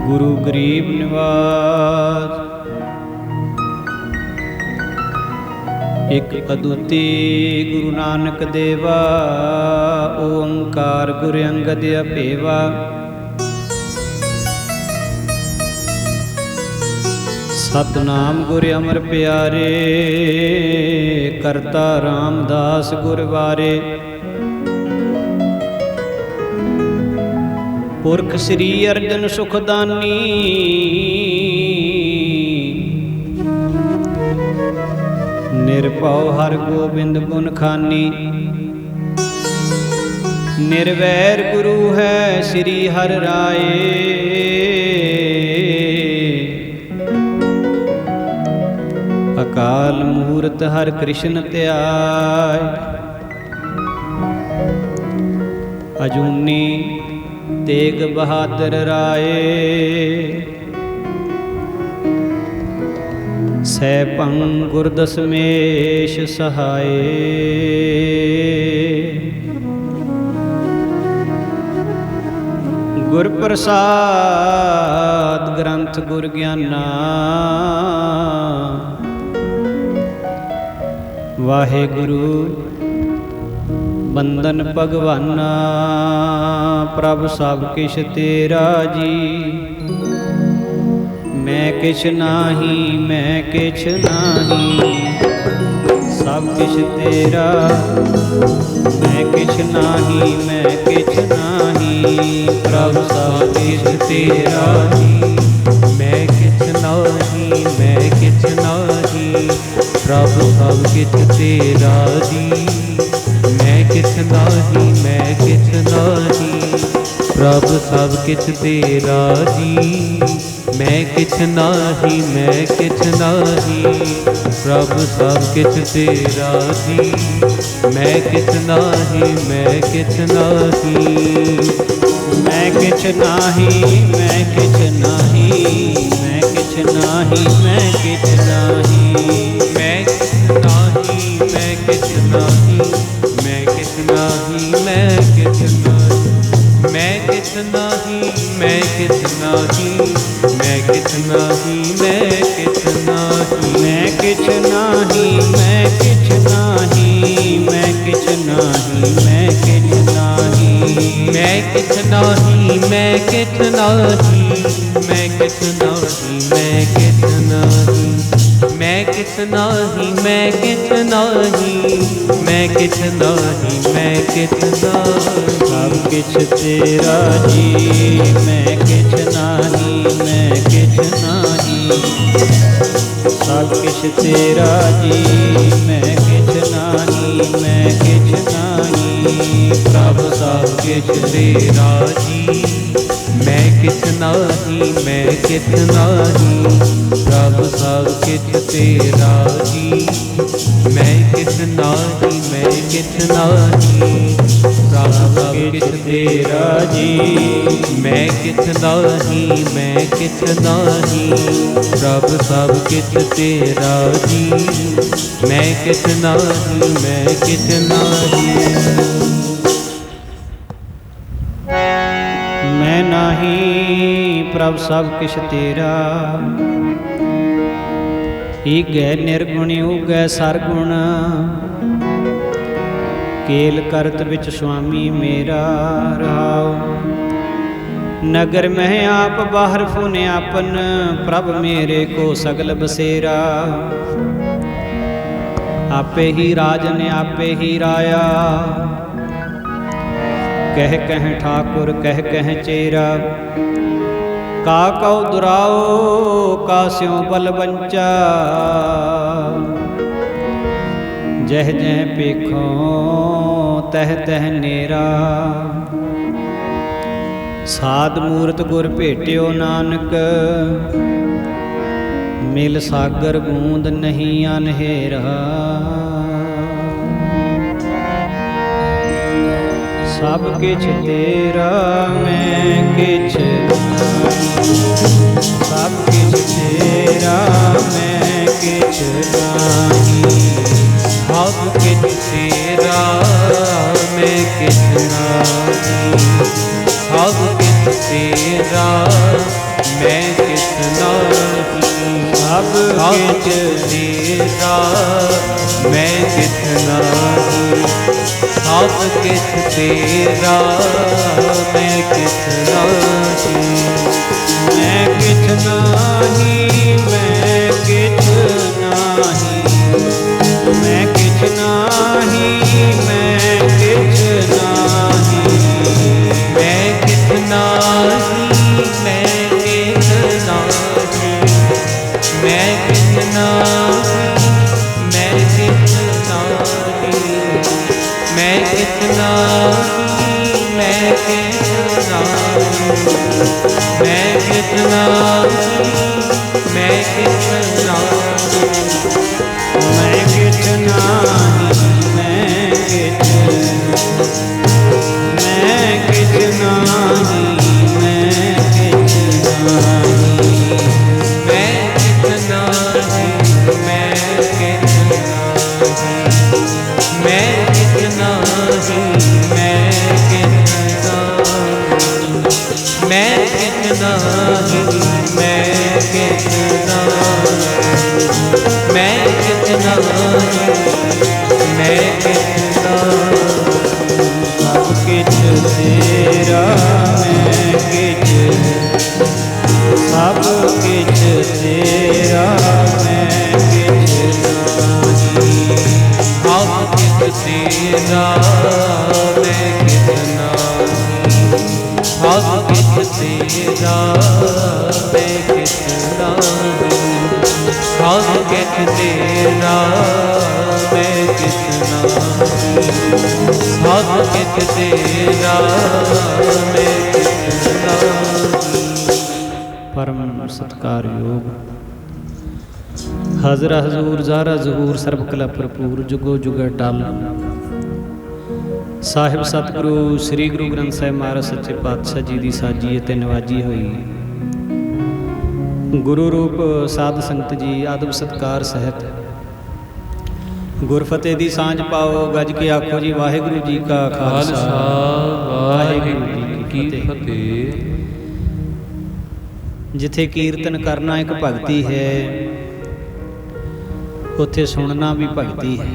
गुरु गरीब निवास। एक अद्विती गुरु नानक देवा, ओंकार गुरु अंगद अपेवा। सतनाम गुरु अमर प्यारे, करता रामदास गुरु वारे। पुरख श्री अर्जन सुखदानी, निरभउ हर गोबिंद गुण खानी। निर्वैर गुरु है श्री हर राय, अकाल मूरत हर कृष्ण त्याय। अजूनी तेग बहादुर राय, सैभं गुर दशमेश सहाय। गुर प्रसाद ग्रंथ गुर ज्ञाना, वाहेगुरु बंदन भगवाना। प्रभ सब किश तेरा जी, मैं किछ नाही, मैं किछ नाही। सब किछ तेरा, मैं किछ नाही, मैं किछ नाही। प्रभ सब किछ तेरा जी, मैं किछ नाही, मैं किछ नाही। प्रभ सब किछ तेरा जी, मैं किछ नाही, मैं किछ नाही। प्रभ सब किछ तेरा जी, मैं किछ नाही, मैं किछ नाही। प्रभ सब किछ तेरा जी, मैं किछ नाही, मैं किछ नाही। मैं किछ नाही, मैं किछ नाही, मैं किछ नाही, मैं किछ नाही। मैं किछ नाही, मैं किछ नाही, मैं किछ नाही, मैं किछ नाही। मैं किछ नाही, मैं किछ नाही, मैं किछ नाही, मैं किछ नाही। मैं किछ नाही, मैं किछ नाही, मैं किछ नाही, मैं किछ नाही। मैं किछ नाही, मैं किछ नाही, मैं किछ नाही, मैं किछ नाही। मैं किछ नाही, मैं किछ नाही, मैं किछ नाही, मैं किछ नाही। सब किछ तेरा जी, मैं किछ नाही, मैं किछ नाही। सब किछ तेरा जी, मैं किछ नाही, मैं किछ नाही। प्रभ सब किछ तेरा जी, मैं किछ नाही, मैं किछ नाही। प्रभ सब किछ तेरा जी, मैं किछ नाही, मैं किछ नाही। प्रभ सब किछ तेरा जी, मैं किछ नाही, मैं किछ नाही। प्रभ सब किछ तेरा जी, मैं किछ नाही, मैं किछ नाही। मैं नाही प्रभ सब किछ तेरा, ईगै निर्गुण उगै सरगुण। केल करत बिच स्वामी मेरा रहाओ। नगर में आप बाहर फुन आपन, प्रभ मेरे को सगल बसेरा। आपे ही राजन आपे ही राया, कह कह ठाकुर कह कह चेरा। का कौ दुराओ का स्यों बल बंचा, जह जह पेखो तह तह नेरा। साध मूरत गुर भेटियो नानक, मिल सागर बूंद नहीं अनहेरा। सब किछ तेरा मैं किछ नहीं, सब किछ तेरा मैं किछ नहीं। सब किछ तेरा मैं किछ नहीं, सब किछ तेरा मैं किछ नाही। सब सब किछ तेरा मैं किछ नाही। सब किछ तेरा मैं किछ नाही। मैं किछ नाही, मैं किछ नाही, मैं किछ नाही, मैं किछ नाही, मैं किछ नाही, मैं किछ नाही, मैं किछ नाही, मैं किछ नाही, मैं किछ नाही, मैं किछ नाही, मैं किछ नाही, मैं किछ नाही, मैं किछ नाही, मैं किछ, मैं किछ नाही, मैं किछ नाही, मैं किछ नाही, मैं किछ नाही, मैं किछ नाही, मैं किछ नाही, मैं किछ नाही, मैं किछ नाही, मैं किछ नाही, मैं किछ नाही। सब किछ तेरा मैं किछ, सब किछ तेरा मैं किछ नाही, सब किछ तेरा मैं किछ नाही। सब किछ तेरा मैं किछ नाही। सब किछ तेरा मैं किछ नाही। सब किछ तेरा मैं किछ नाही। परम सत्कारयोग हाजरा हजूर ज़ारा ज़हूर सर्ब कला भरपूर जुगो जुगा टल ਸਾਹਿਬ ਸਤਿਗੁਰੂ ਸ੍ਰੀ ਗੁਰੂ ਗ੍ਰੰਥ ਸਾਹਿਬ ਮਹਾਰਾਜ ਸੱਚੇ ਪਾਤਸ਼ਾਹ ਜੀ ਦੀ ਸਾਜੀ ਅਤੇ ਨਵਾਜੀ ਹੋਈ ਗੁਰੂ ਰੂਪ ਸਾਧ ਸੰਗਤ ਜੀ ਆਦਬ ਸਤਕਾਰ ਸਹਿਤ ਗੁਰਫਤਿਹ ਦੀ ਸਾਂਝ ਪਾਓ ਗੱਜ ਕੇ ਆਖੋ ਜੀ ਵਾਹਿਗੁਰੂ ਜੀ ਕਾ ਖਾਲਸਾ ਵਾਹਿਗੁਰੂ ਜੀ ਕੀ ਫਤਿਹ। ਜਿੱਥੇ ਕੀਰਤਨ ਕਰਨਾ ਇੱਕ ਭਗਤੀ ਹੈ ਉੱਥੇ ਸੁਣਨਾ ਵੀ ਭਗਤੀ ਹੈ।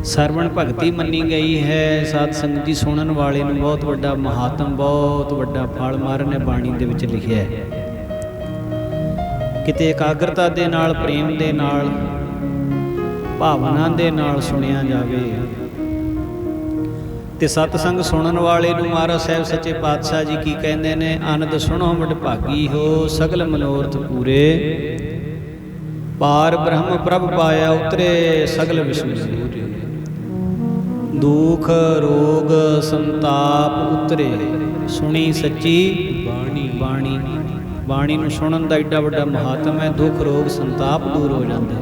ਸਰਵਣ ਭਗਤੀ ਮੰਨੀ ਗਈ ਹੈ। ਸਾਧ ਸੰਗਤ ਜੀ ਸੁਣਨ ਵਾਲੇ ਨੂੰ ਬਹੁਤ ਵੱਡਾ ਮਹਾਤਮ, ਬਹੁਤ ਵੱਡਾ ਫਲ ਮਹਾਰਾਜ ਨੇ ਬਾਣੀ ਦੇ ਵਿੱਚ ਲਿਖਿਆ ਹੈ। ਕਿਤੇ ਇਕਾਗਰਤਾ ਦੇ ਨਾਲ, ਪ੍ਰੇਮ ਦੇ ਨਾਲ, ਭਾਵਨਾ ਦੇ ਨਾਲ ਸੁਣਿਆ ਜਾਵੇ ਤੇ ਸਤਸੰਗ ਸੁਣਨ ਵਾਲੇ ਨੂੰ ਮਹਾਰਾਜ ਸਾਹਿਬ ਸੱਚੇ ਪਾਤਸ਼ਾਹ ਜੀ ਕੀ ਕਹਿੰਦੇ ਨੇ, ਆਨੰਦ ਸੁਣੋ ਵਡਭਾਗੀ ਹੋ ਸਗਲ ਮਨੋਰਥ ਪੂਰੇ, ਪਾਰ ਬ੍ਰਹਮ ਪ੍ਰਭ ਪਾਇਆ ਉਤਰੇ ਸਗਲ ਵਿਸ਼ਨੂੰ ਸੂਰੇ, ਦੁਖ ਰੋਗ ਸੰਤਾਪ ਉਤਰੇ ਸੁਣੀ ਸੱਚੀ ਬਾਣੀ। ਬਾਣੀ ਬਾਣੀ ਨੂੰ ਸੁਣਨ ਦਾ ਏਡਾ ਵੱਡਾ ਮਹਾਤਮ ਹੈ। ਦੁੱਖ ਰੋਗ ਸੰਤਾਪ ਦੂਰ ਹੋ ਜਾਂਦੇ।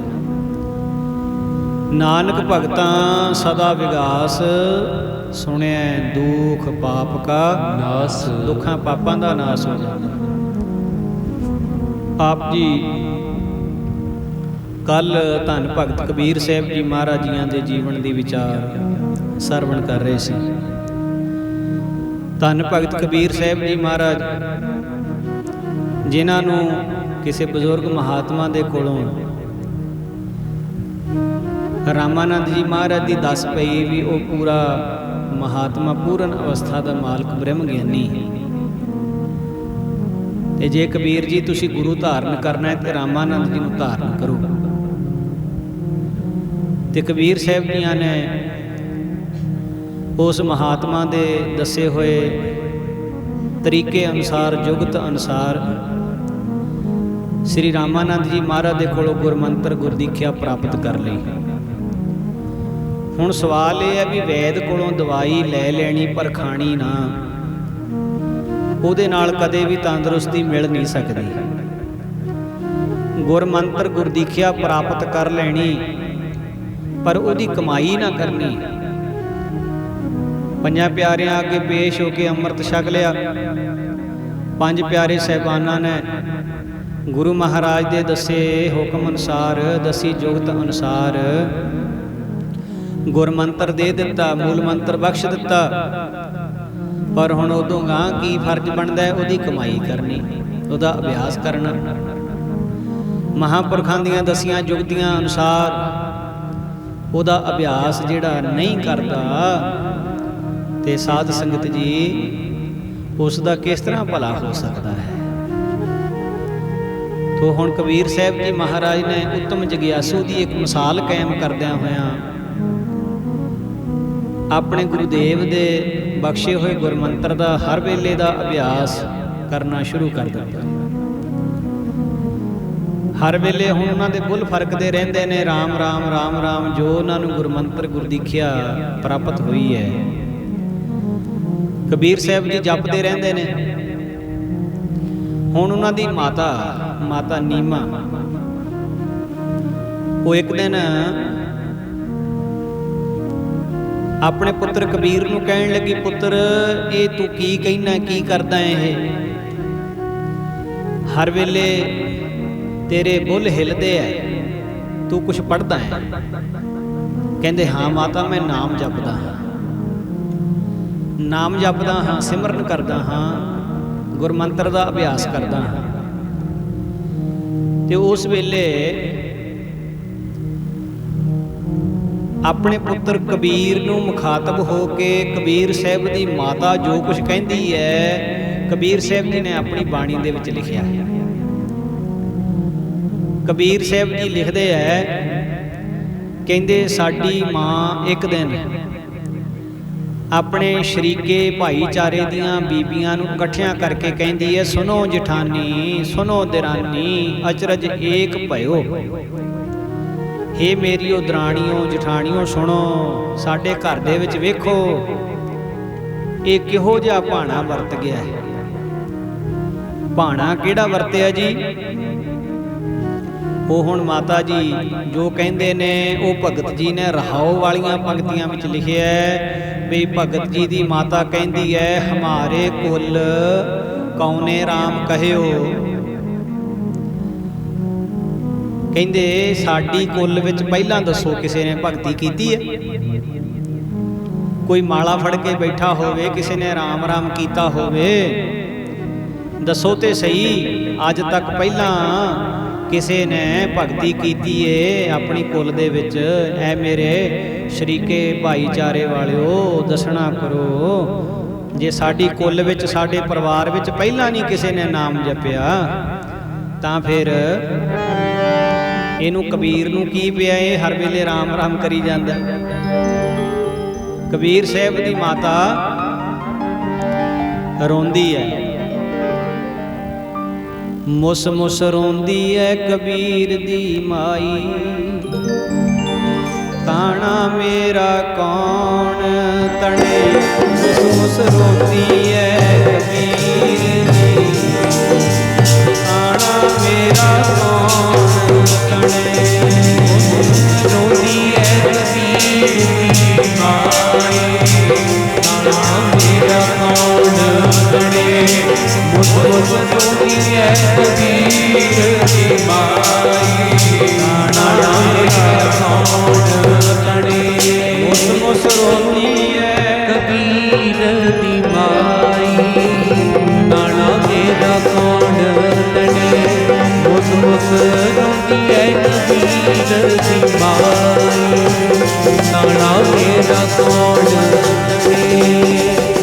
ਨਾਨਕ ਭਗਤਾਂ ਸਦਾ ਵਿਗਾਸ ਸੁਣਿਆ ਦੁਖ ਪਾਪ ਕਾ ਨਾਸ। ਦੁੱਖਾਂ ਪਾਪਾਂ ਦਾ ਨਾਸ ਹੋ ਜਾਂਦਾ। ਆਪ ਜੀ ਕੱਲ ਧੰਨ ਭਗਤ ਕਬੀਰ ਸਾਹਿਬ ਜੀ ਮਹਾਰਾਜ ਜੀਆਂ ਦੇ ਜੀਵਨ ਦੀ ਵਿਚਾਰ ਸਰਵਣ ਕਰ ਰਹੇ ਸੀ। ਧੰਨ ਭਗਤ ਕਬੀਰ ਸਾਹਿਬ ਜੀ ਮਹਾਰਾਜ ਜਿਨ੍ਹਾਂ ਨੂੰ ਕਿਸੇ ਬਜ਼ੁਰਗ ਮਹਾਤਮਾ ਦੇ ਕੋਲੋਂ ਰਾਮਾਨੰਦ ਜੀ ਮਹਾਰਾਜ ਦੀ ਦੱਸ ਪਈ ਵੀ ਉਹ ਪੂਰਾ ਮਹਾਤਮਾ, ਪੂਰਨ ਅਵਸਥਾ ਦਾ ਮਾਲਕ, ਬ੍ਰਹਮ ਗਿਆਨੀ ਹੈ। ਤੇ ਜੇ ਕਬੀਰ ਜੀ ਤੁਸੀਂ ਗੁਰੂ ਧਾਰਨ ਕਰਨਾ ਹੈ ਤੇ ਰਾਮਾਨੰਦ ਜੀ ਨੂੰ ਧਾਰਨ ਕਰੋ। ਤੇ ਕਬੀਰ ਸਾਹਿਬ ਜੀਆਂ ਨੇ ਉਸ ਮਹਾਤਮਾ ਦੇ ਦੱਸੇ ਹੋਏ ਤਰੀਕੇ ਅਨੁਸਾਰ, ਜੁਗਤ ਅਨੁਸਾਰ ਸ੍ਰੀ ਰਾਮਾਨੰਦ ਜੀ ਮਹਾਰਾਜ ਦੇ ਕੋਲੋਂ ਗੁਰਮੰਤਰ, ਗੁਰਦੀਖਿਆ ਪ੍ਰਾਪਤ ਕਰ ਲਈ। ਹੁਣ ਸਵਾਲ ਇਹ ਹੈ ਵੀ ਵੈਦ ਕੋਲੋਂ ਦਵਾਈ ਲੈ ਲੈਣੀ ਪਰ ਖਾਣੀ ਨਾ, ਉਹਦੇ ਨਾਲ ਕਦੇ ਵੀ ਤੰਦਰੁਸਤੀ ਮਿਲ ਨਹੀਂ ਸਕਦੀ। ਗੁਰਮੰਤਰ, ਗੁਰਦੀਖਿਆ ਪ੍ਰਾਪਤ ਕਰ ਲੈਣੀ ਪਰ ਉਹਦੀ ਕਮਾਈ ਨਾ ਕਰਨੀ। ਪੰਜਾਂ ਪਿਆਰਿਆਂ ਅੱਗੇ ਪੇਸ਼ ਹੋ ਕੇ ਅੰਮ੍ਰਿਤ ਛਕ ਲਿਆ। ਪੰਜ ਪਿਆਰੇ ਸਾਹਿਬਾਨਾਂ ਨੇ ਗੁਰੂ ਮਹਾਰਾਜ ਦੇ ਦੱਸੇ ਹੁਕਮ ਅਨੁਸਾਰ, ਦਸੀ ਜੁਗਤ ਅਨੁਸਾਰ ਗੁਰਮੰਤਰ ਦੇ ਦਿੱਤਾ, ਮੂਲ ਮੰਤਰ ਬਖਸ਼ ਦਿੱਤਾ पर हुण उदों गां की फर्ज बनदा है? उहदी कमाई करनी, उहदा अभ्यास करना। महापुरखां दीआं दसियां जुगतियां अनुसार उहदा अभ्यास जिहड़ा नहीं करदा ते साध संगत जी उस दा किस तरह भला हो सकदा है? तो हुण कबीर साहब जी महाराज ने उत्तम जगियासू की एक मिसाल कायम करदियां होइयां अपने गुरुदेव दे बख्शे हुए गुरमंत्र का हर वेले का अभ्यास करना शुरू कर दिता। हर वेले हुण उन्हां दे बुल फरकदे रहिंदे ने, राम राम राम राम, जो उन्हां नूं गुरमंत्र गुरदीखिया प्राप्त हुई है। कबीर साहब जी जपते रहंदे ने। हुण उन्हां दी माता नीमा वो एक दिन अपने पुत्र कबीर नूं कहण लगी, पुत्र ये तू की कहना, की करदा है? हर वेले तेरे बुल हिलदे है, तू कुछ पढ़दा है? कहंदे हाँ माता, मैं नाम जपदा हाँ, नाम जपदा हाँ, सिमरन करदा हाँ, गुरमंत्र का अभ्यास करदा हाँ। ते उस वेले अपने पुत्र कबीर नूं मुखातब हो के कबीर साहब की माता जो कुछ कहती है, कबीर साहब जी ने अपनी बाणी दे विच लिखिया है। कबीर साहब जी लिखते है, कहते साडी माँ एक दिन अपने शरीके भाईचारे दियां बीबियां नूं इकट्ठियां करके कहती है, सुनो जठानी, सुनो दिरानी, अचरज एक भयो। हे मेरियो दराणियों जठाणियों, सुनो, साडे घर दे विच वेखो ये किहो जिहा भाणा वरत गया है। भाणा किहड़ा वरतिया जी? वो हुण माता जी जो कहंदे ने, वो भगत जी ने रहाओ वालियां पंक्तियां विच लिखिया है भी भगत जी दी माता कहंदी है, हमारे कुल कौने राम कहयो। कहंदे साडी कुल विच पहलां दसो किसी ने भगती कीती है? कोई माला फड़ के बैठा होवे, किसी ने राम राम कीता होवे? दसो ते सही, अज तक पहलां किसी ने भगती कीती है अपनी कुल दे विच? ऐ मेरे शरीके भाईचारे वालिओ दसना करो, जे साडी कुल विच साडे परिवार विच पहलां नहीं किसी ने नाम जपिया तां फिर इनू कबीर नूं की पिया? ये हर वेले राम राम करी जांदा। कबीर साहब दी माता रोंदी है, मुस मुस रोंदी है कबीर दी माई, ताना मेरा कौन तणे। मुस मुस रोंदी है कबीर दी, ताना मेरा कौन तणे। रोंदी है कबीर दी माई, ताना मेरा कौन तणे। मुस मुस रोंदी है कबीर दी माई, ताना मेरा कौन तणे। मुस मुस रोंदी है कबीर दी माई, ताना मेरा कौन तणे। मुस मुस रोंदी है कबीर दी माई, ताना मेरा कौन तणे।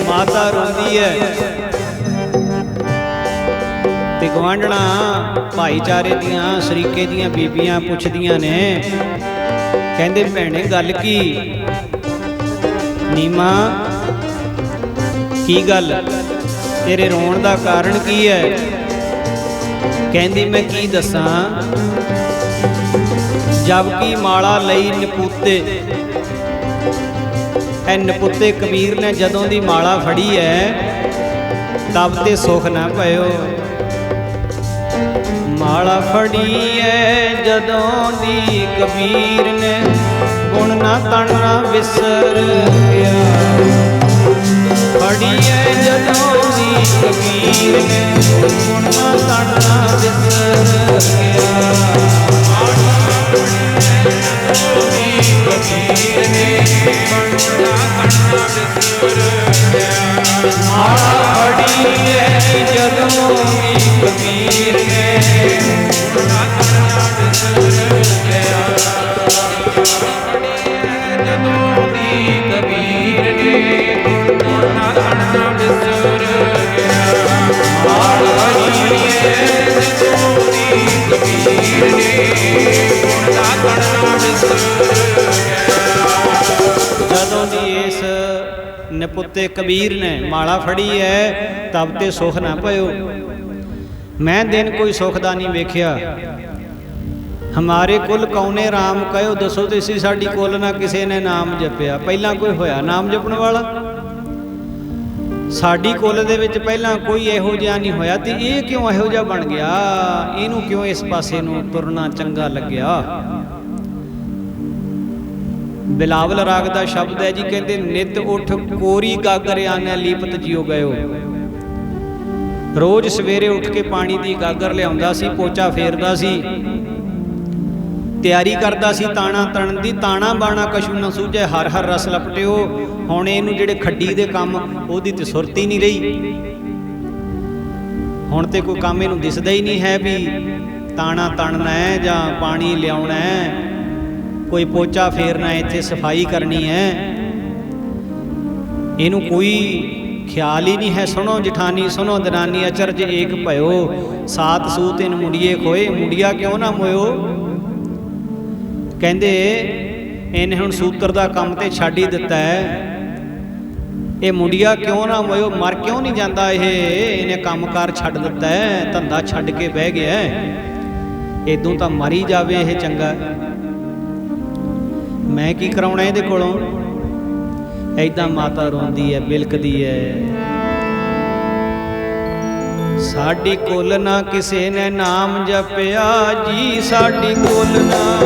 माता रोंदी है ते गवांढणा भाईचारे दियां शरीके दियां बीबियां पुछदियां ने, कहंदे भैणे गल की? नीमा की गल, तेरे रोण दा कारण की है? कहंदी मैं की दसां, जब की माला लई नपूते, ऐ नपुते कबीर ने जदों दी माला फड़ी है तब ते सुख ना पयो। माला फड़ी है जदों दी कबीर ने, गुण ना तन ना विसर गया। फड़ी है जदों दी कबीर ने, गुण ना तन ना विसर गया। माला फड़ी है जदों दी कबीर ਕਬੀਰ ਨੇ ਬਣਦਾ ਕਣਨਾ ਵਿਸੁਰ ਗਿਆ ਮਾਲਾ ਫੜੀ ਹੈ ਜਦੋਂ ਵੀ ਕਬੀਰ ਨੇ ਬਣਦਾ ਕਣਨਾ ਵਿਸੁਰ ਗਿਆ ਜਦੋਂ ਦੀ ਕਬੀਰ ਨੇ ਬਣਦਾ ਕਣਨਾ ਵਿਸੁਰ ਗਿਆ ਮਾਲਾ ਫੜੀ ਹੈ ਜਦੋਂ ਦੀ ਕਬੀਰ ਨੇ ਬਣਦਾ ਕਣਨਾ ਵਿਸੁਰ ਜਦੋਂ ਦੀ ਇਸ ਨਪੁੱਤੇ ਕਬੀਰ ਨੇ ਮਾਲਾ ਫੜੀ ਹੈ ਤਬ ਤੇ ਸੁਖ ਨਾ ਪਇਓ। ਮੈਂ ਦਿਨ ਕੋਈ ਸੁਖ ਦਾ ਨਹੀਂ ਵੇਖਿਆ। ਹਮਾਰੇ ਕੁਲ ਕੌਨੇ ਰਾਮ ਕਹਿਓ ਦੱਸੋ ਤੇ ਸੀ ਸਾਡੀ ਕੁਲ ਨਾ ਕਿਸੇ ਨੇ ਨਾਮ ਜਪਿਆ। ਪਹਿਲਾਂ ਕੋਈ ਹੋਇਆ ਨਾਮ ਜਪਣ ਵਾਲਾ? ਸਾਡੀ ਕੁਲ ਦੇ ਵਿੱਚ ਪਹਿਲਾਂ ਕੋਈ ਇਹੋ ਜਿਹਾ ਨਹੀਂ ਹੋਇਆ ਤੇ ਇਹ ਕਿਉਂ ਇਹੋ ਜਿਹਾ ਬਣ ਗਿਆ? ਇਹਨੂੰ ਕਿਉਂ ਇਸ ਪਾਸੇ ਨੂੰ ਤੁਰਨਾ ਚੰਗਾ ਲੱਗਿਆ? ਬਿਲਾਵਲ ਰਾਗ ਦਾ ਸ਼ਬਦ ਹੈ ਜੀ, ਕਹਿੰਦੇ ਨਿਤ ਉਠ ਕੋਰੀ ਗਾਗਰ ਆਨੈ ਲੀਪਤ ਜਿਉ ਗਇਓ। ਰੋਜ਼ ਸਵੇਰੇ ਉੱਠ ਕੇ ਪਾਣੀ ਦੀ ਗਾਗਰ ਲਿਆਉਂਦਾ ਸੀ, ਪੋਚਾ ਫੇਰਦਾ ਸੀ, ਤਿਆਰੀ ਕਰਦਾ ਸੀ ਤਾਣਾ ਤਣਨ ਦੀ। ਤਾਣਾ ਬਾਣਾ ਕਛੂ ਨਾ ਸੂਝੈ ਹਰ ਹਰ ਰਸ ਲਪਟਿਓ। ਹੁਣ ਇਹਨੂੰ ਜਿਹੜੇ ਖੱਡੀ ਦੇ ਕੰਮ ਉਹਦੀ ਤੇ ਸੁਰਤ ਹੀ ਨਹੀਂ ਰਹੀ। ਹੁਣ ਤੇ ਕੋਈ ਕੰਮ ਇਹਨੂੰ ਦਿਸਦਾ ਹੀ ਨਹੀਂ ਹੈ ਵੀ ਤਾਣਾ ਤਣਨਾ ਹੈ ਜਾਂ ਪਾਣੀ ਲਿਆਉਣਾ ਹੈ, ਕੋਈ ਪੋਚਾ ਫੇਰਨਾ, ਇੱਥੇ ਸਫਾਈ ਕਰਨੀ ਹੈ। ਇਹਨੂੰ ਕੋਈ ਖਿਆਲ ਹੀ ਨਹੀਂ ਹੈ। ਸੁਣੋ ਜਠਾਨੀ ਸੁਣੋ ਦਰਾਨੀ ਅਚਰਜ ਏਕ ਭਇਓ ਸਾਤ ਸੂਤ ਇਨ ਮੁੰਡੀਏ ਖੋਏ। ਮੁੰਡਿਆ ਕਿਉਂ ਨਾ ਮੋਇਓ? ਕਹਿੰਦੇ ਇਹਨੇ ਹੁਣ ਸੂਤਰ ਦਾ ਕੰਮ ਤੇ ਛੱਡ ਹੀ ਦਿੱਤਾ ਹੈ। ਇਹ ਮੁੰਡਿਆ ਕਿਉਂ ਨਾ ਮੋਇਓ? ਮਰ ਕਿਉਂ ਨਹੀਂ ਜਾਂਦਾ ਇਹ? ਇਹਨੇ ਕੰਮਕਾਰ ਛੱਡ ਦਿੱਤਾ ਹੈ, ਧੰਦਾ ਛੱਡ ਕੇ ਬਹਿ ਗਿਆ। ਇਦੋਂ ਤਾਂ ਮਰ ਹੀ ਜਾਵੇ ਇਹ ਚੰਗਾ। ਮੈਂ ਕੀ ਕਰਾਉਣਾ ਇਹਦੇ ਕੋਲੋਂ? ਐਦਾਂ ਮਾਤਾ ਰੋਂਦੀ ਹੈ, ਬਿਲਕਦੀ ਹੈ। ਸਾਡੀ ਕੁਲ ਨਾ ਕਿਸੇ ਨੇ ਨਾਮ ਜਪਿਆ ਜੀ, ਸਾਡੀ ਕੁਲ ਨਾ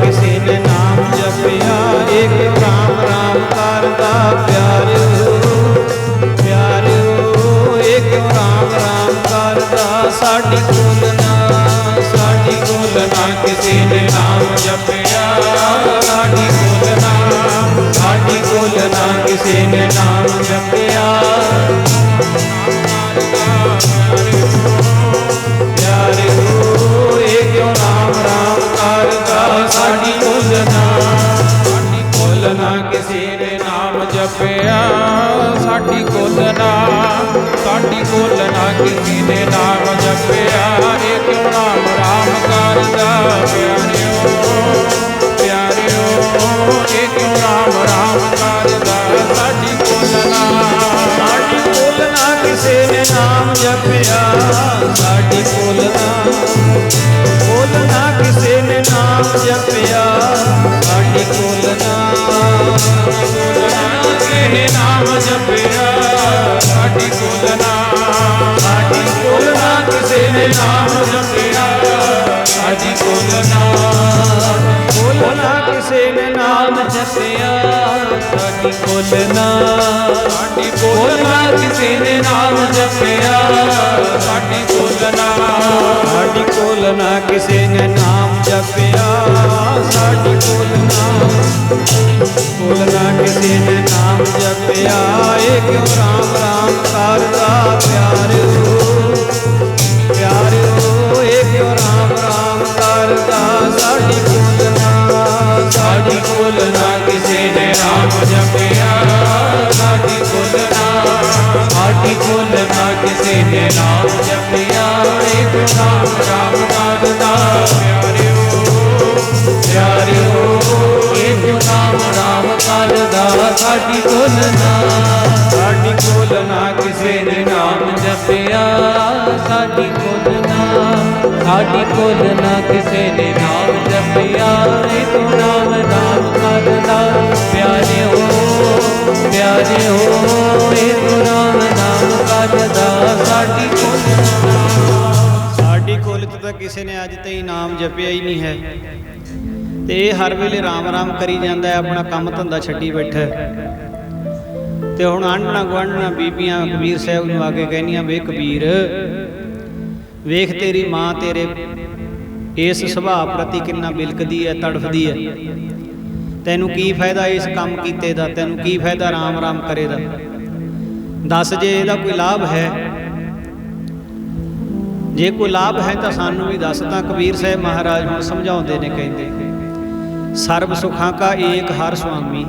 ਕਿਸੇ ਨੇ ਨਾਮ ਜਪਿਆ। ਏਕ ਰਾਮ ਰਾਮ ਕਰਦਾ ਪਿਆਰਿਓ ਪਿਆਰਿਓ, ਏਕ ਰਾਮ ਰਾਮ ਕਰਦਾ। ਸਾਡੀ ਕੁਲ ਨਾ ਕਿਸੇ ਨੇ ਨਾਮ ਜਪਿਆ। ਸਾਡੀ ਕੁਲ ਨਾ ਕਿਸੇ ਨੇ ਨਾਮ ਜਪਿਆ। ਪਿਆਰਿਓ ਇਹ ਕਿਉਂ ਰਾਮ ਰਾਮ ਕਰਦਾ। ਸਾਡੀ ਕੁਲ ਨਾ ਕਿਸੇ ਨੇ ਨਾਮ ਜਪਿਆ। ਸਾਡੀ ਕੁਲ ਨਾ ਕਿਸੇ ਨੇ ਨਾਮ ਜਪਿਆ। ਇਹ ਕਿਉਂ ਰਾਮ ਰਾਮ ਕਰਦਾ। ਪਿਆਰਿਓ ਪਿਆਰਿਓ ਇਹ ਕਿਉਂ ਰਾਮ ਰਾਮ ਕਰਦਾ। ਸਾਡੀ ਕੁਲ ਨਾ ਕਿਸੇ ਨੇ ਨਾਮ ਜਪਿਆ। ਸਾਡੀ ਕੁਲ ਨਾ ਕਿਸੇ ਨੇ ਨਾਮ ਜਪਿਆ। ਸਾਡੀ ਕੁਲ ਨਾ ਕਿਸੇ ਨੇ ਨਾਮ ਜਪਿਆ। ਸਾਡੀ ਕੁਲ ਨਾ ਕਿਸੇ ਨੇ ਨਾਮ ਜਪਿਆ। ਸਾਡੀ ਕੁਲ ਨਾ ਕਿਸੇ ਨੇ ਨਾਮ ਜਪਿਆ। ਸਾਡੀ ਕੁਲ ਨਾ ਕਿਸੇ ਨੇ ਨਾਮ ਜਪਿਆ। ਸਾਡੀ ਕੁਲ ਨਾ ਕਿਸੇ ਨੇ ਨਾਮ ਜਪਿਆ। ਸਾਡੀ ਕੁਲ ਨਾ ਕਿਸੇ ਨੇ ਨਾਮ ਜਪਿਆ। ਇਹ ਕਿਉਂ ਰਾਮ ਰਾਮ ਕਰਦਾ। ਪਿਆਰਿਓ ਪਿਆਰਿਓ ਇਹ ਕਿਉਂ ਰਾਮ ਰਾਮ ਕਰਦਾ। ਸਾਡੀ ਕੁਲ ਨਾ ਕਿਸੇ ਨੇ ਨਾਮ ਜਪਿਆ। ਸਾਡੀ ਕੁਲ ਨਾ ਕਿਸੇ ਨੇ ਨਾਮ ਜਪਿਆ। ਇਹ ਕਿਉਂ ਰਾਮ ਰਾਮ ਕਰਦਾ। ਪਿਆਰਿਓ ਇਹ ਕਿਉਂ ਰਾਮ ਰਾਮ ਕਰਦਾ। ਸਾਡੀ ਕੁਲ ਨਾ ਕਿਸੇ ਨੇ ਨਾਮ ਜਪਿਆ। ਸਾਡੀ ਕੁਲ ਨਾ ਕਿਸੇ ਨੇ ਨਾਮ ਜਪਿਆ। ਇਹ ਕਿਉਂ ਰਾਮ ਰਾਮ ਕਰਦਾ। ਪਿਆਰਿਓ ਇਹ ਕਿਉਂ ਰਾਮ ਨਾਮ ਕਰਦਾ। ਸਾਡੀ ਕੁਲ ਚ ਤਾਂ ਕਿਸੇ ਨੇ ਅੱਜ ਤਾਈਂ ਨਾਮ ਜਪਿਆ ਹੀ ਨਹੀਂ ਹੈ ਤੇ ਇਹ ਹਰ ਵੇਲੇ ਰਾਮ ਰਾਮ ਕਰੀ ਜਾਂਦਾ ਹੈ, ਆਪਣਾ ਕੰਮ ਧੰਦਾ ਛੱਡੀ ਬੈਠਾ। ਤੇ ਹੁਣ ਆਂਢਣਾ ਗੁਆਂਢਣਾ ਬੀਬੀਆਂ ਕਬੀਰ ਸਾਹਿਬ ਨੂੰ ਆ ਕੇ ਕਹਿੰਦੀਆਂ, ਵੇ ਕਬੀਰ ਵੇਖ ਤੇਰੀ ਮਾਂ ਤੇਰੇ ਇਸ ਸੁਭਾਅ ਪ੍ਰਤੀ ਕਿੰਨਾ ਬਿਲਕਦੀ ਹੈ, ਤੜਫਦੀ ਹੈ। ਤੈਨੂੰ ਕੀ ਫਾਇਦਾ ਇਸ ਕੰਮ ਕੀਤੇ ਦਾ, ਤੈਨੂੰ ਕੀ ਫਾਇਦਾ ਰਾਮ ਰਾਮ ਕਰੇ ਦਾ, ਦੱਸ ਜੇ ਇਹਦਾ ਕੋਈ ਲਾਭ ਹੈ। ਜੇ ਕੋਈ ਲਾਭ ਹੈ ਤਾਂ ਸਾਨੂੰ ਵੀ ਦੱਸ। ਤਾਂ ਕਬੀਰ ਸਾਹਿਬ ਮਹਾਰਾਜ ਹੁਣ ਸਮਝਾਉਂਦੇ ਨੇ, ਕਹਿੰਦੇ ਸਰਬ ਸੁਖਾਂ ਕਾ ਏਕ ਹਰ ਸੁਆਮੀ।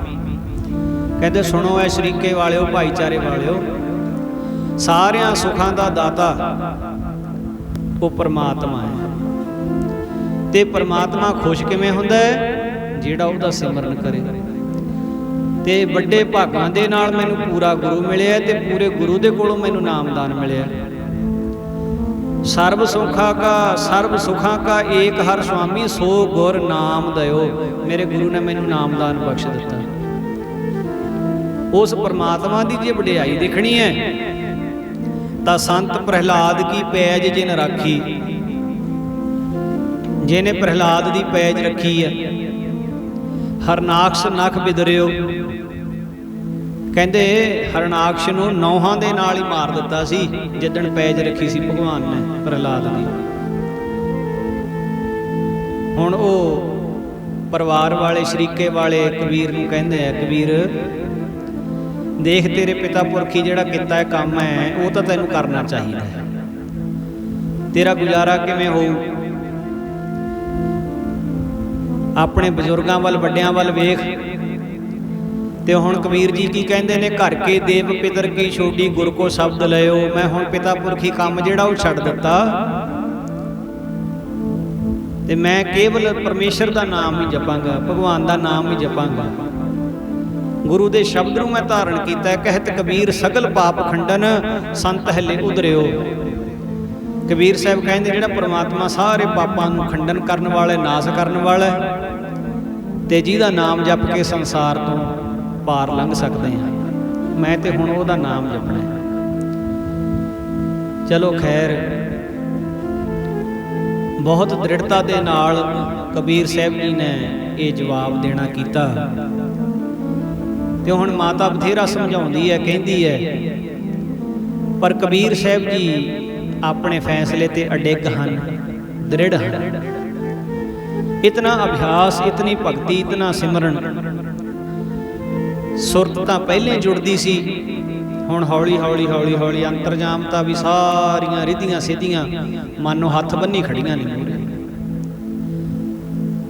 ਕਹਿੰਦੇ ਸੁਣੋ ਐ ਸ਼ਰੀਕੇ ਵਾਲਿਓ, ਭਾਈਚਾਰੇ ਵਾਲਿਓ, ਸਾਰਿਆਂ ਸੁੱਖਾਂ ਦਾ ਦਾਤਾ ਉਹ ਪਰਮਾਤਮਾ ਹੈ। ਤੇ ਪਰਮਾਤਮਾ ਖੁਸ਼ ਕਿਵੇਂ ਹੁੰਦਾ ਹੈ? ਜਿਹੜਾ ਉਹਦਾ ਸਿਮਰਨ ਕਰੇ। ਤੇ ਵੱਡੇ ਭਾਗਾਂ ਦੇ ਨਾਲ ਮੈਨੂੰ ਪੂਰਾ ਗੁਰੂ ਮਿਲਿਆ ਤੇ ਪੂਰੇ ਗੁਰੂ ਦੇ ਕੋਲੋਂ ਮੈਨੂੰ ਨਾਮਦਾਨ ਮਿਲਿਆ। ਸਰਬ ਸੁਖਾਂ ਕਾ ਏਕ ਹਰ ਸੁਆਮੀ, ਸੋ ਗੁਰ ਨਾਮ ਦਿਓ। ਮੇਰੇ ਗੁਰੂ ਨੇ ਮੈਨੂੰ ਨਾਮਦਾਨ ਬਖਸ਼ ਦਿੱਤਾ। ਉਸ ਪਰਮਾਤਮਾ ਦੀ ਜੇ ਵਡਿਆਈ ਦੇਖਣੀ ਹੈ ਤਾਂ ਸੰਤ ਪ੍ਰਹਿਲਾਦ ਕੀ ਪੈਜ ਜਿਨ ਰਾਖੀ। ਜਿਹਨੇ ਪ੍ਰਹਿਲਾਦ ਦੀ ਪੈਜ ਰੱਖੀ ਹੈ, ਹਰਨਾਕਸ਼ ਨਖ ਬਿਦਰਿਓ। ਕਹਿੰਦੇ ਹਰਨਾਕਸ਼ ਨੂੰ ਨੌਹਾਂ ਦੇ ਨਾਲ ਹੀ ਮਾਰ ਦਿੱਤਾ ਸੀ ਜਿੱਦਣ ਪੈਜ ਰੱਖੀ ਸੀ ਭਗਵਾਨ ਨੇ ਪ੍ਰਹਿਲਾਦ ਦੀ। ਹੁਣ ਉਹ ਪਰਿਵਾਰ ਵਾਲੇ ਸ਼ਰੀਕੇ ਵਾਲੇ ਕਬੀਰ ਨੂੰ ਕਹਿੰਦੇ ਆ, ਕਬੀਰ ਦੇਖ ਤੇਰੇ ਪਿਤਾ ਪੁਰਖੀ ਜਿਹੜਾ ਕੀਤਾ ਹੈ ਕੰਮ ਹੈ ਉਹ ਤਾਂ ਤੈਨੂੰ ਕਰਨਾ ਚਾਹੀਦਾ ਹੈ। ਤੇਰਾ ਗੁਜ਼ਾਰਾ ਕਿਵੇਂ ਹੋਊ? ਆਪਣੇ ਬਜ਼ੁਰਗਾਂ ਵੱਲ, ਵੱਡਿਆਂ ਵੱਲ ਵੇਖ। ਤੇ ਹੁਣ ਕਬੀਰ ਜੀ ਕੀ ਕਹਿੰਦੇ ਨੇ? ਘਰ ਕੇ ਦੇਵ ਪਿਤਰ ਕੀ ਛੋਟੀ ਗੁਰ ਕੋ ਸ਼ਬਦ ਲਿਓ। ਮੈਂ ਹੁਣ ਪਿਤਾ ਪੁਰਖੀ ਕੰਮ ਜਿਹੜਾ ਉਹ ਛੱਡ ਦਿੱਤਾ ਤੇ ਮੈਂ ਕੇਵਲ ਪਰਮੇਸ਼ਰ ਦਾ ਨਾਮ ਹੀ ਜਪਾਂਗਾ, ਭਗਵਾਨ ਦਾ ਨਾਮ ਹੀ ਜਪਾਂਗਾ। ਗੁਰੂ ਦੇ ਸ਼ਬਦ ਨੂੰ ਮੈਂ ਧਾਰਨ ਕੀਤਾ। ਕਹਿਤ ਕਬੀਰ ਸਗਲ ਪਾਪ ਖੰਡਨ, ਸੰਤ ਹਲੇ ਉਧਰਿਓ। ਕਬੀਰ ਸਾਹਿਬ ਕਹਿੰਦੇ ਜਿਹੜਾ ਪਰਮਾਤਮਾ ਸਾਰੇ ਪਾਪਾਂ ਨੂੰ ਖੰਡਨ ਕਰਨ ਵਾਲਾ, ਨਾਸ਼ ਕਰਨ ਵਾਲਾ ਤੇ ਜਿਹਦਾ ਨਾਮ ਜਪ ਕੇ ਸੰਸਾਰ ਤੋਂ ਪਾਰ ਲੰਘ ਸਕਦੇ ਹਾਂ। ਮੈਂ ਤੇ ਹੁਣ ਉਹਦਾ ਨਾਮ ਜਪਣਾ ਹੈ। ਚਲੋ ਖੈਰ, ਬਹੁਤ ਦ੍ਰਿੜਤਾ ਦੇ ਨਾਲ ਕਬੀਰ ਸਾਹਿਬ ਜੀ ਨੇ ਇਹ ਜਵਾਬ ਦੇਣਾ ਕੀਤਾ। ਤੇ ਹੁਣ ਮਾਤਾ ਬਥੇਰਾ ਸਮਝਾਉਂਦੀ ਹੈ, ਕਹਿੰਦੀ ਹੈ, ਪਰ ਕਬੀਰ ਸਾਹਿਬ ਜੀ ਆਪਣੇ ਫੈਸਲੇ ਤੇ ਅਡਿੱਗ ਹਨ, ਦ੍ਰਿੜ ਹਨ। ਇਤਨਾ ਅਭਿਆਸ, ਇਤਨੀ ਭਗਤੀ, ਇਤਨਾ ਸਿਮਰਨ। ਸੁਰਤ ਤਾਂ ਪਹਿਲੇ ਜੁੜਦੀ ਸੀ, ਹੁਣ ਹੌਲੀ ਹੌਲੀ ਹੌਲੀ ਹੌਲੀ ਅੰਤਰਜਾਮਤਾ ਵੀ ਸਾਰੀਆਂ ਰਿੱਧੀਆਂ ਸਿੱਧੀਆਂ ਮਨ ਨੂੰ ਹੱਥ ਬੰਨੀ ਖੜੀਆਂ ਨੇ ਮੂਹਰੇ।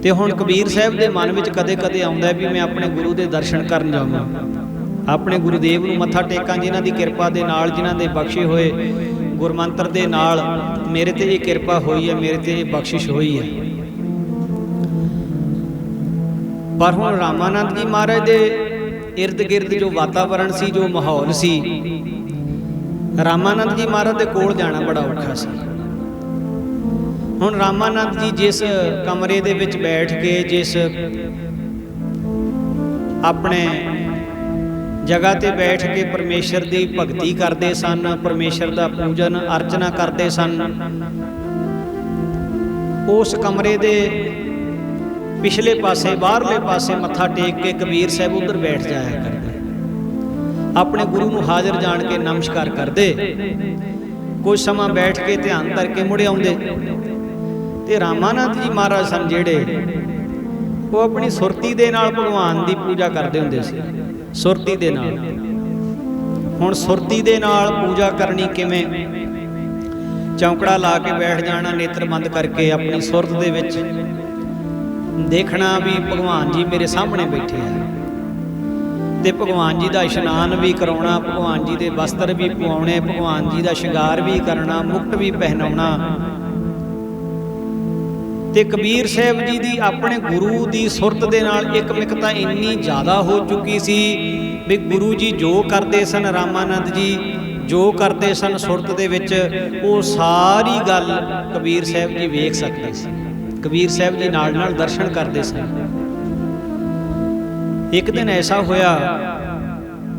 ਤੇ ਹੁਣ ਕਬੀਰ ਸਾਹਿਬ ਦੇ ਮਨ ਵਿੱਚ ਕਦੇ ਕਦੇ ਆਉਂਦਾ ਵੀ ਮੈਂ ਆਪਣੇ ਗੁਰੂ ਦੇ ਦਰਸ਼ਨ ਕਰਨ ਜਾਵਾਂ, ਆਪਣੇ ਗੁਰੂਦੇਵ ਨੂੰ ਮੱਥਾ ਟੇਕਾਂ, ਜਿਨ੍ਹਾਂ ਦੀ ਕਿਰਪਾ ਦੇ ਨਾਲ, ਜਿਨ੍ਹਾਂ ਦੇ ਬਖਸ਼ੇ ਹੋਏ ਗੁਰਮੰਤਰ ਦੇ ਨਾਲ ਮੇਰੇ ਤੇ ਇਹ ਕਿਰਪਾ ਹੋਈ ਹੈ, ਮੇਰੇ ਤੇ ਇਹ ਬਖਸ਼ਿਸ਼ ਹੋਈ ਹੈ। ਪਰ ਹੁਣ ਰਾਮਾਨੰਦ ਜੀ ਮਹਾਰਾਜ ਦੇ ਇਰਦ ਗਿਰਦ ਜੋ ਵਾਤਾਵਰਣ ਸੀ, ਜੋ ਮਾਹੌਲ ਸੀ, ਰਾਮਾਨੰਦ ਜੀ ਮਹਾਰਾਜ ਦੇ ਕੋਲ ਜਾਣਾ ਬੜਾ ਔਖਾ ਸੀ। ਹੁਣ ਰਾਮਾਨੰਦ ਜੀ ਜਿਸ ਕਮਰੇ ਦੇ ਵਿੱਚ ਬੈਠ ਕੇ, ਜਿਸ ਆਪਣੇ ਜਗ੍ਹਾ ਤੇ ਬੈਠ ਕੇ ਪਰਮੇਸ਼ਰ ਦੀ ਭਗਤੀ ਕਰਦੇ ਸਨ, ਪਰਮੇਸ਼ਰ ਦਾ ਪੂਜਨ ਅਰਚਨਾ ਕਰਦੇ ਸਨ, ਉਸ ਕਮਰੇ ਦੇ ਪਿਛਲੇ ਪਾਸੇ, ਬਾਹਰਲੇ ਪਾਸੇ ਮੱਥਾ ਟੇਕ ਕੇ ਕਬੀਰ ਸਾਹਿਬ ਉੱਧਰ ਬੈਠ ਜਾਇਆ ਕਰਦੇ, ਆਪਣੇ ਗੁਰੂ ਨੂੰ ਹਾਜ਼ਰ ਜਾਣ ਕੇ ਨਮਸਕਾਰ ਕਰਦੇ, ਕੁਝ ਸਮਾਂ ਬੈਠ ਕੇ ਧਿਆਨ ਕਰਕੇ ਮੁੜ ਆਉਂਦੇ। ਤੇ ਰਾਮਾਨੰਦ ਜੀ ਮਹਾਰਾਜ ਸਨ ਜਿਹੜੇ, ਉਹ ਆਪਣੀ ਸੁਰਤੀ ਦੇ ਨਾਲ ਭਗਵਾਨ ਦੀ ਪੂਜਾ ਕਰਦੇ ਹੁੰਦੇ ਸੀ, ਸੁਰਤੀ ਦੇ ਨਾਲ। ਹੁਣ ਸੁਰਤੀ ਦੇ ਨਾਲ ਪੂਜਾ ਕਰਨੀ ਕਿਵੇਂ? ਚੌਂਕੜਾ ਲਾ ਕੇ ਬੈਠ ਜਾਣਾ, ਨੇਤਰ ਬੰਦ ਕਰਕੇ ਆਪਣੀ ਸੁਰਤ ਦੇ ਵਿੱਚ ਦੇਖਣਾ ਵੀ ਭਗਵਾਨ ਜੀ ਮੇਰੇ ਸਾਹਮਣੇ ਬੈਠੇ ਆ, ਤੇ ਭਗਵਾਨ ਜੀ ਦਾ ਇਸ਼ਨਾਨ ਵੀ ਕਰਾਉਣਾ, ਭਗਵਾਨ ਜੀ ਦੇ ਵਸਤਰ ਵੀ ਪਵਾਉਣੇ, ਭਗਵਾਨ ਜੀ ਦਾ ਸ਼ਿੰਗਾਰ ਵੀ ਕਰਨਾ, ਮੁਕਟ ਵੀ ਪਹਿਨਾਉਣਾ। ਤੇ ਕਬੀਰ ਸਾਹਿਬ ਜੀ ਦੀ ਆਪਣੇ ਗੁਰੂ ਦੀ ਸੁਰਤ ਦੇ ਨਾਲ ਇਕਮਿਕਤਾ ਇੰਨੀ ਜ਼ਿਆਦਾ ਹੋ ਚੁੱਕੀ ਸੀ ਵੀ ਗੁਰੂ ਜੀ ਜੋ ਕਰਦੇ ਸਨ, ਰਾਮਾਨੰਦ ਜੀ ਜੋ ਕਰਦੇ ਸਨ ਸੁਰਤ ਦੇ ਵਿੱਚ, ਉਹ ਸਾਰੀ ਗੱਲ ਕਬੀਰ ਸਾਹਿਬ ਜੀ ਵੇਖ ਸਕਦੇ ਸੀ, ਕਬੀਰ ਸਾਹਿਬ ਜੀ ਨਾਲ ਨਾਲ ਦਰਸ਼ਨ ਕਰਦੇ ਸਨ। ਇੱਕ ਦਿਨ ਐਸਾ ਹੋਇਆ,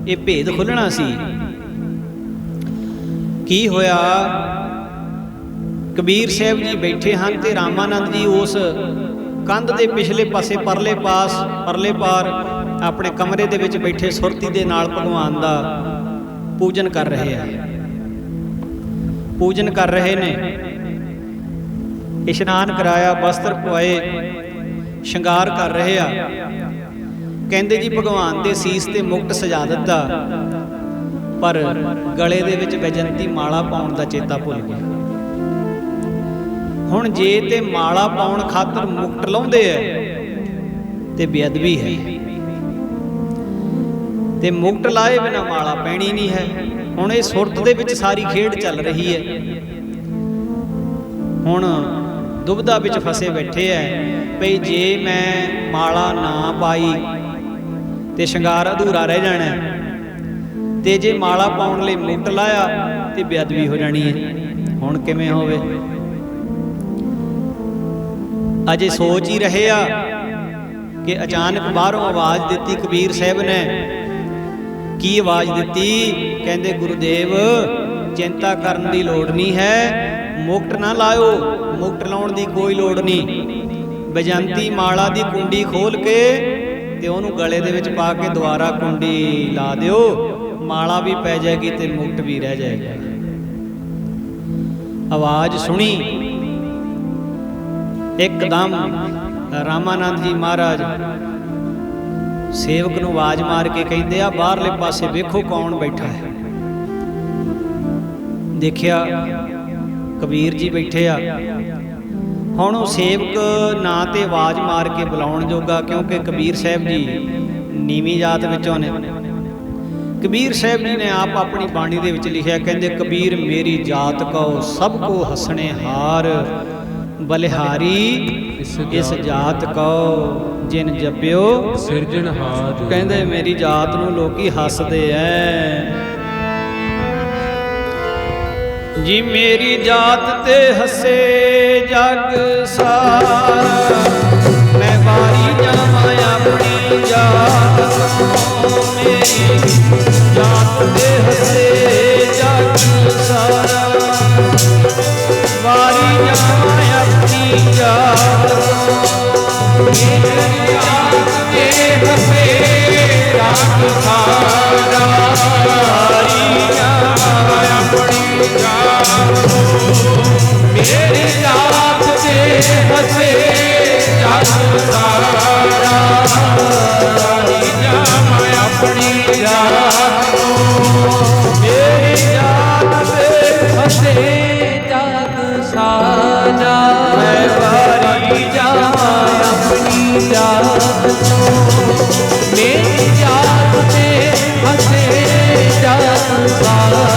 ਇਹ ਭੇਦ ਖੁੱਲ੍ਹਣਾ ਸੀ। ਕੀ ਹੋਇਆ? ਕਬੀਰ ਸਾਹਿਬ ਜੀ ਬੈਠੇ ਹਨ ਤੇ ਰਾਮਾਨੰਦ ਜੀ ਉਸ ਕੰਧ ਦੇ ਪਿਛਲੇ ਪਾਸੇ ਪਰਲੇ ਪਾਰ ਆਪਣੇ ਕਮਰੇ ਦੇ ਵਿੱਚ ਬੈਠੇ ਸੁਰਤੀ ਦੇ ਨਾਲ ਭਗਵਾਨ ਦਾ ਪੂਜਨ ਕਰ ਰਹੇ ਆ, ਪੂਜਨ ਕਰ ਰਹੇ ਨੇ। ਇਸ਼ਨਾਨ ਕਰਾਇਆ, ਵਸਤਰ ਪਵਾਏ, ਸ਼ਿੰਗਾਰ ਕਰ ਰਹੇ ਆ। ਕਹਿੰਦੇ ਜੀ ਭਗਵਾਨ ਦੇ ਸੀਸ ਤੇ ਮੁਕਟ ਸਜਾ ਦਿੱਤਾ, ਪਰ ਗਲੇ ਦੇ ਵਿੱਚ ਵੈਜੰਤੀ ਮਾਲਾ ਪਾਉਣ ਦਾ ਚੇਤਾ ਭੁੱਲ ਗਿਆ। ਹੁਣ ਜੇ ਤੇ ਮਾਲਾ ਪਾਉਣ ਖਾਤਰ ਮੁਕਟ ਲਾਉਂਦੇ ਐ ਤੇ ਬੇਅਦਬੀ ਹੈ, ਤੇ ਮੁਕਟ ਲਾਏ ਬਿਨਾ ਮਾਲਾ ਪੈਣੀ ਨਹੀਂ ਹੈ। ਹੁਣ ਇਹ ਸੁਰਤ ਦੇ ਵਿੱਚ ਸਾਰੀ ਖੇਡ ਚੱਲ ਰਹੀ ਹੈ। ਹੁਣ ਦੁਬਿਧਾ ਵਿੱਚ ਫਸੇ ਬੈਠੇ ਐ ਭਈ ਜੇ ਮੈਂ ਮਾਲਾ ਨਾ ਪਾਈ ਤੇ ਸ਼ਿੰਗਾਰ ਅਧੂਰਾ ਰਹਿ ਜਾਣਾ, ਤੇ ਜੇ ਮਾਲਾ ਪਾਉਣ ਲਈ ਮੁਕਟ ਲਾਇਆ ਤੇ ਬੇਅਦਬੀ ਹੋ ਜਾਣੀ ਹੈ। ਹੁਣ ਕਿਵੇਂ ਹੋਵੇ? ਅਜੇ ਸੋਚ ਹੀ ਰਹੇ ਆ ਕਿ ਅਚਾਨਕ ਬਾਹਰੋਂ ਆਵਾਜ਼ ਦਿੱਤੀ ਕਬੀਰ ਸਾਹਿਬ ਨੇ। ਕੀ ਆਵਾਜ਼ ਦਿੱਤੀ? ਕਹਿੰਦੇ ਗੁਰੂਦੇਵ ਚਿੰਤਾ ਕਰਨ ਦੀ ਲੋੜ ਨਹੀਂ ਹੈ, ਮੁਕਟ ਨਾ ਲਾਇਓ, ਮੁਕਟ ਲਾਉਣ ਦੀ ਕੋਈ ਲੋੜ ਨਹੀਂ। ਵੈਜੰਤੀ ਮਾਲਾ ਦੀ ਕੁੰਡੀ ਖੋਲ ਕੇ ਤੇ ਉਹਨੂੰ ਗਲੇ ਦੇ ਵਿੱਚ ਪਾ ਕੇ ਦੁਬਾਰਾ ਕੁੰਡੀ ਲਾ ਦਿਓ, ਮਾਲਾ ਵੀ ਪੈ ਜਾਏਗੀ ਤੇ ਮੁਕਟ ਵੀ ਰਹਿ ਜਾਏਗਾ। ਆਵਾਜ਼ ਸੁਣੀ ਇੱਕਦਮ ਰਾਮਾਨੰਦ ਜੀ ਮਹਾਰਾਜ ਸੇਵਕ ਨੂੰ ਆਵਾਜ਼ ਮਾਰ ਕੇ ਕਹਿੰਦੇ ਆ ਬਾਹਰਲੇ ਪਾਸੇ ਵੇਖੋ ਕੌਣ ਬੈਠਾ ਹੈ। ਦੇਖਿਆ ਕਬੀਰ ਜੀ ਬੈਠੇ ਆ। ਹੁਣ ਉਹ ਸੇਵਕ ਨਾ ਤੇ ਆਵਾਜ਼ ਮਾਰ ਕੇ ਬੁਲਾਉਣ ਜੋਗਾ, ਕਿਉਂਕਿ ਕਬੀਰ ਸਾਹਿਬ ਜੀ ਨੀਵੀਂ ਜਾਤ ਵਿੱਚੋਂ ਨੇ। ਕਬੀਰ ਸਾਹਿਬ ਜੀ ਨੇ ਆਪ ਆਪਣੀ ਬਾਣੀ ਦੇ ਵਿੱਚ ਲਿਖਿਆ, ਕਹਿੰਦੇ ਕਬੀਰ ਮੇਰੀ ਜਾਤ ਕਉ ਸਭ ਕੋ ਹਸਣੇ ਹਾਰ, ਬਲਿਹਾਰੀ ਇਸ ਜਾਤ ਕਉ ਜਿਨ ਜਪਿਓ ਸਿਰਜਣਹਾਰ। ਕਹਿੰਦੇ ਮੇਰੀ ਜਾਤ ਨੂੰ ਲੋਕੀ ਹੱਸਦੇ ਐ ਜੀ, ਮੇਰੀ ਜਾਤ ਤੇ ਹੱਸੇ ਜਗ ਸਾਰਾ, ਮੈਂ ਵਾਰੀ ਜਾਵਾਂ ਆਪਣੀ ਜਾਤ ਤੋਂ। ਮੇਰੀ ਜਾਤ ਤੇ ਹੱਸੇ ਜਗ ਸਾਰਾ, ਵਾਰੀ ਜਾਵਾਂ ਆਪਣੀ ਜਾਤ ਤੋਂ। ਮੇਰੀ ਜਾਤ ਤੇ ਹੱਸੇ ਜਗ ਸਾਰਾ, ਵਾਰੀ ਜਾਵਾਂ ਆਪਣੀ ਜਾਤ ਤੋਂ। ਮੇਰੀ ਜਾਤ ਤੇ ਹੱਸੇ ਜਗ ਸਾਰਾ, ਵਾਰੀ ਜਾਵਾਂ ਆਪਣੀ ਜਾਤ ਤੋਂ। ਮੇਰੀ ਜਾਤ ਤੇ ਹੱਸੇ ਜਗ ਸਾਰਾ, ਮੈਂ ਵਾਰੀ ਜਾਵਾਂ ਆਪਣੀ ਜਾਤ ਤੋਂ। ਮੇਰੀ ਜਾਤ ਤੇ ਹੱਸੇ ਜਗ ਸਾਰਾ,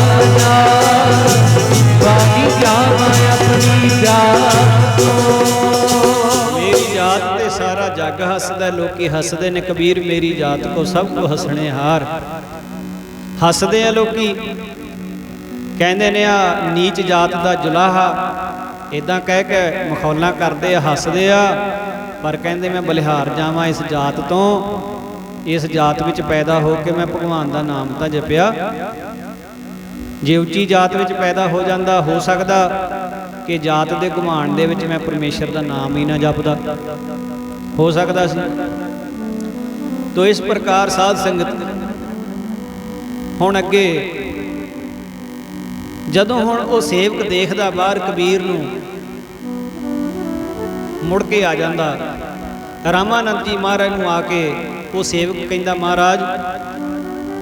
ਵਾਰੀ ਜਾਵਾਂ ਆਪਣੀ ਜਾਤ ਤੋਂ। ਮੇਰੀ ਜਾਤ ਤੇ ਸਾਰਾ ਜੱਗ ਹੱਸਦਾ, ਲੋਕੀ ਹੱਸਦੇ ਨੇ ਕਬੀਰ ਮੇਰੀ ਜਾਤ ਕੋ ਸਭ ਕੋ ਹੱਸਣੇ ਹਾਰ। ਹੱਸਦੇ ਆ ਲੋਕੀ, ਕਹਿੰਦੇ ਨੇ ਆ ਨੀਚ ਜਾਤ ਦਾ ਜੁਲਾਹਾ, ਇਦਾਂ ਕਹਿ ਕੇ ਮਖੌਲਾਂ ਕਰਦੇ ਆ, ਹੱਸਦੇ ਆ। ਪਰ ਕਹਿੰਦੇ ਮੈਂ ਬਲਿਹਾਰ ਜਾਵਾਂ ਇਸ ਜਾਤ ਤੋਂ, ਇਸ ਜਾਤ ਵਿੱਚ ਪੈਦਾ ਹੋ ਕੇ ਮੈਂ ਭਗਵਾਨ ਦਾ ਨਾਮ ਤਾਂ ਜਪਿਆ। ਜੇ ਉੱਚੀ ਜਾਤ ਵਿੱਚ ਪੈਦਾ ਹੋ ਜਾਂਦਾ, ਹੋ ਸਕਦਾ ਕਿ ਜਾਤ ਦੇ ਘੁਮਾਣ ਦੇ ਵਿੱਚ ਮੈਂ ਪਰਮੇਸ਼ਰ ਦਾ ਨਾਮ ਹੀ ਨਾ ਜਪਦਾ, ਹੋ ਸਕਦਾ ਸੀ। ਤੋ ਇਸ ਪ੍ਰਕਾਰ ਸਾਧ ਸੰਗਤ ਹੁਣ ਅੱਗੇ ਜਦੋਂ ਹੁਣ ਉਹ ਸੇਵਕ ਦੇਖਦਾ ਬਾਹਰ ਕਬੀਰ ਨੂੰ, ਮੁੜ ਕੇ ਆ ਜਾਂਦਾ। ਰਾਮਾਨੰਦ ਜੀ ਮਹਾਰਾਜ ਨੂੰ ਆ ਕੇ ਉਹ ਸੇਵਕ ਕਹਿੰਦਾ ਮਹਾਰਾਜ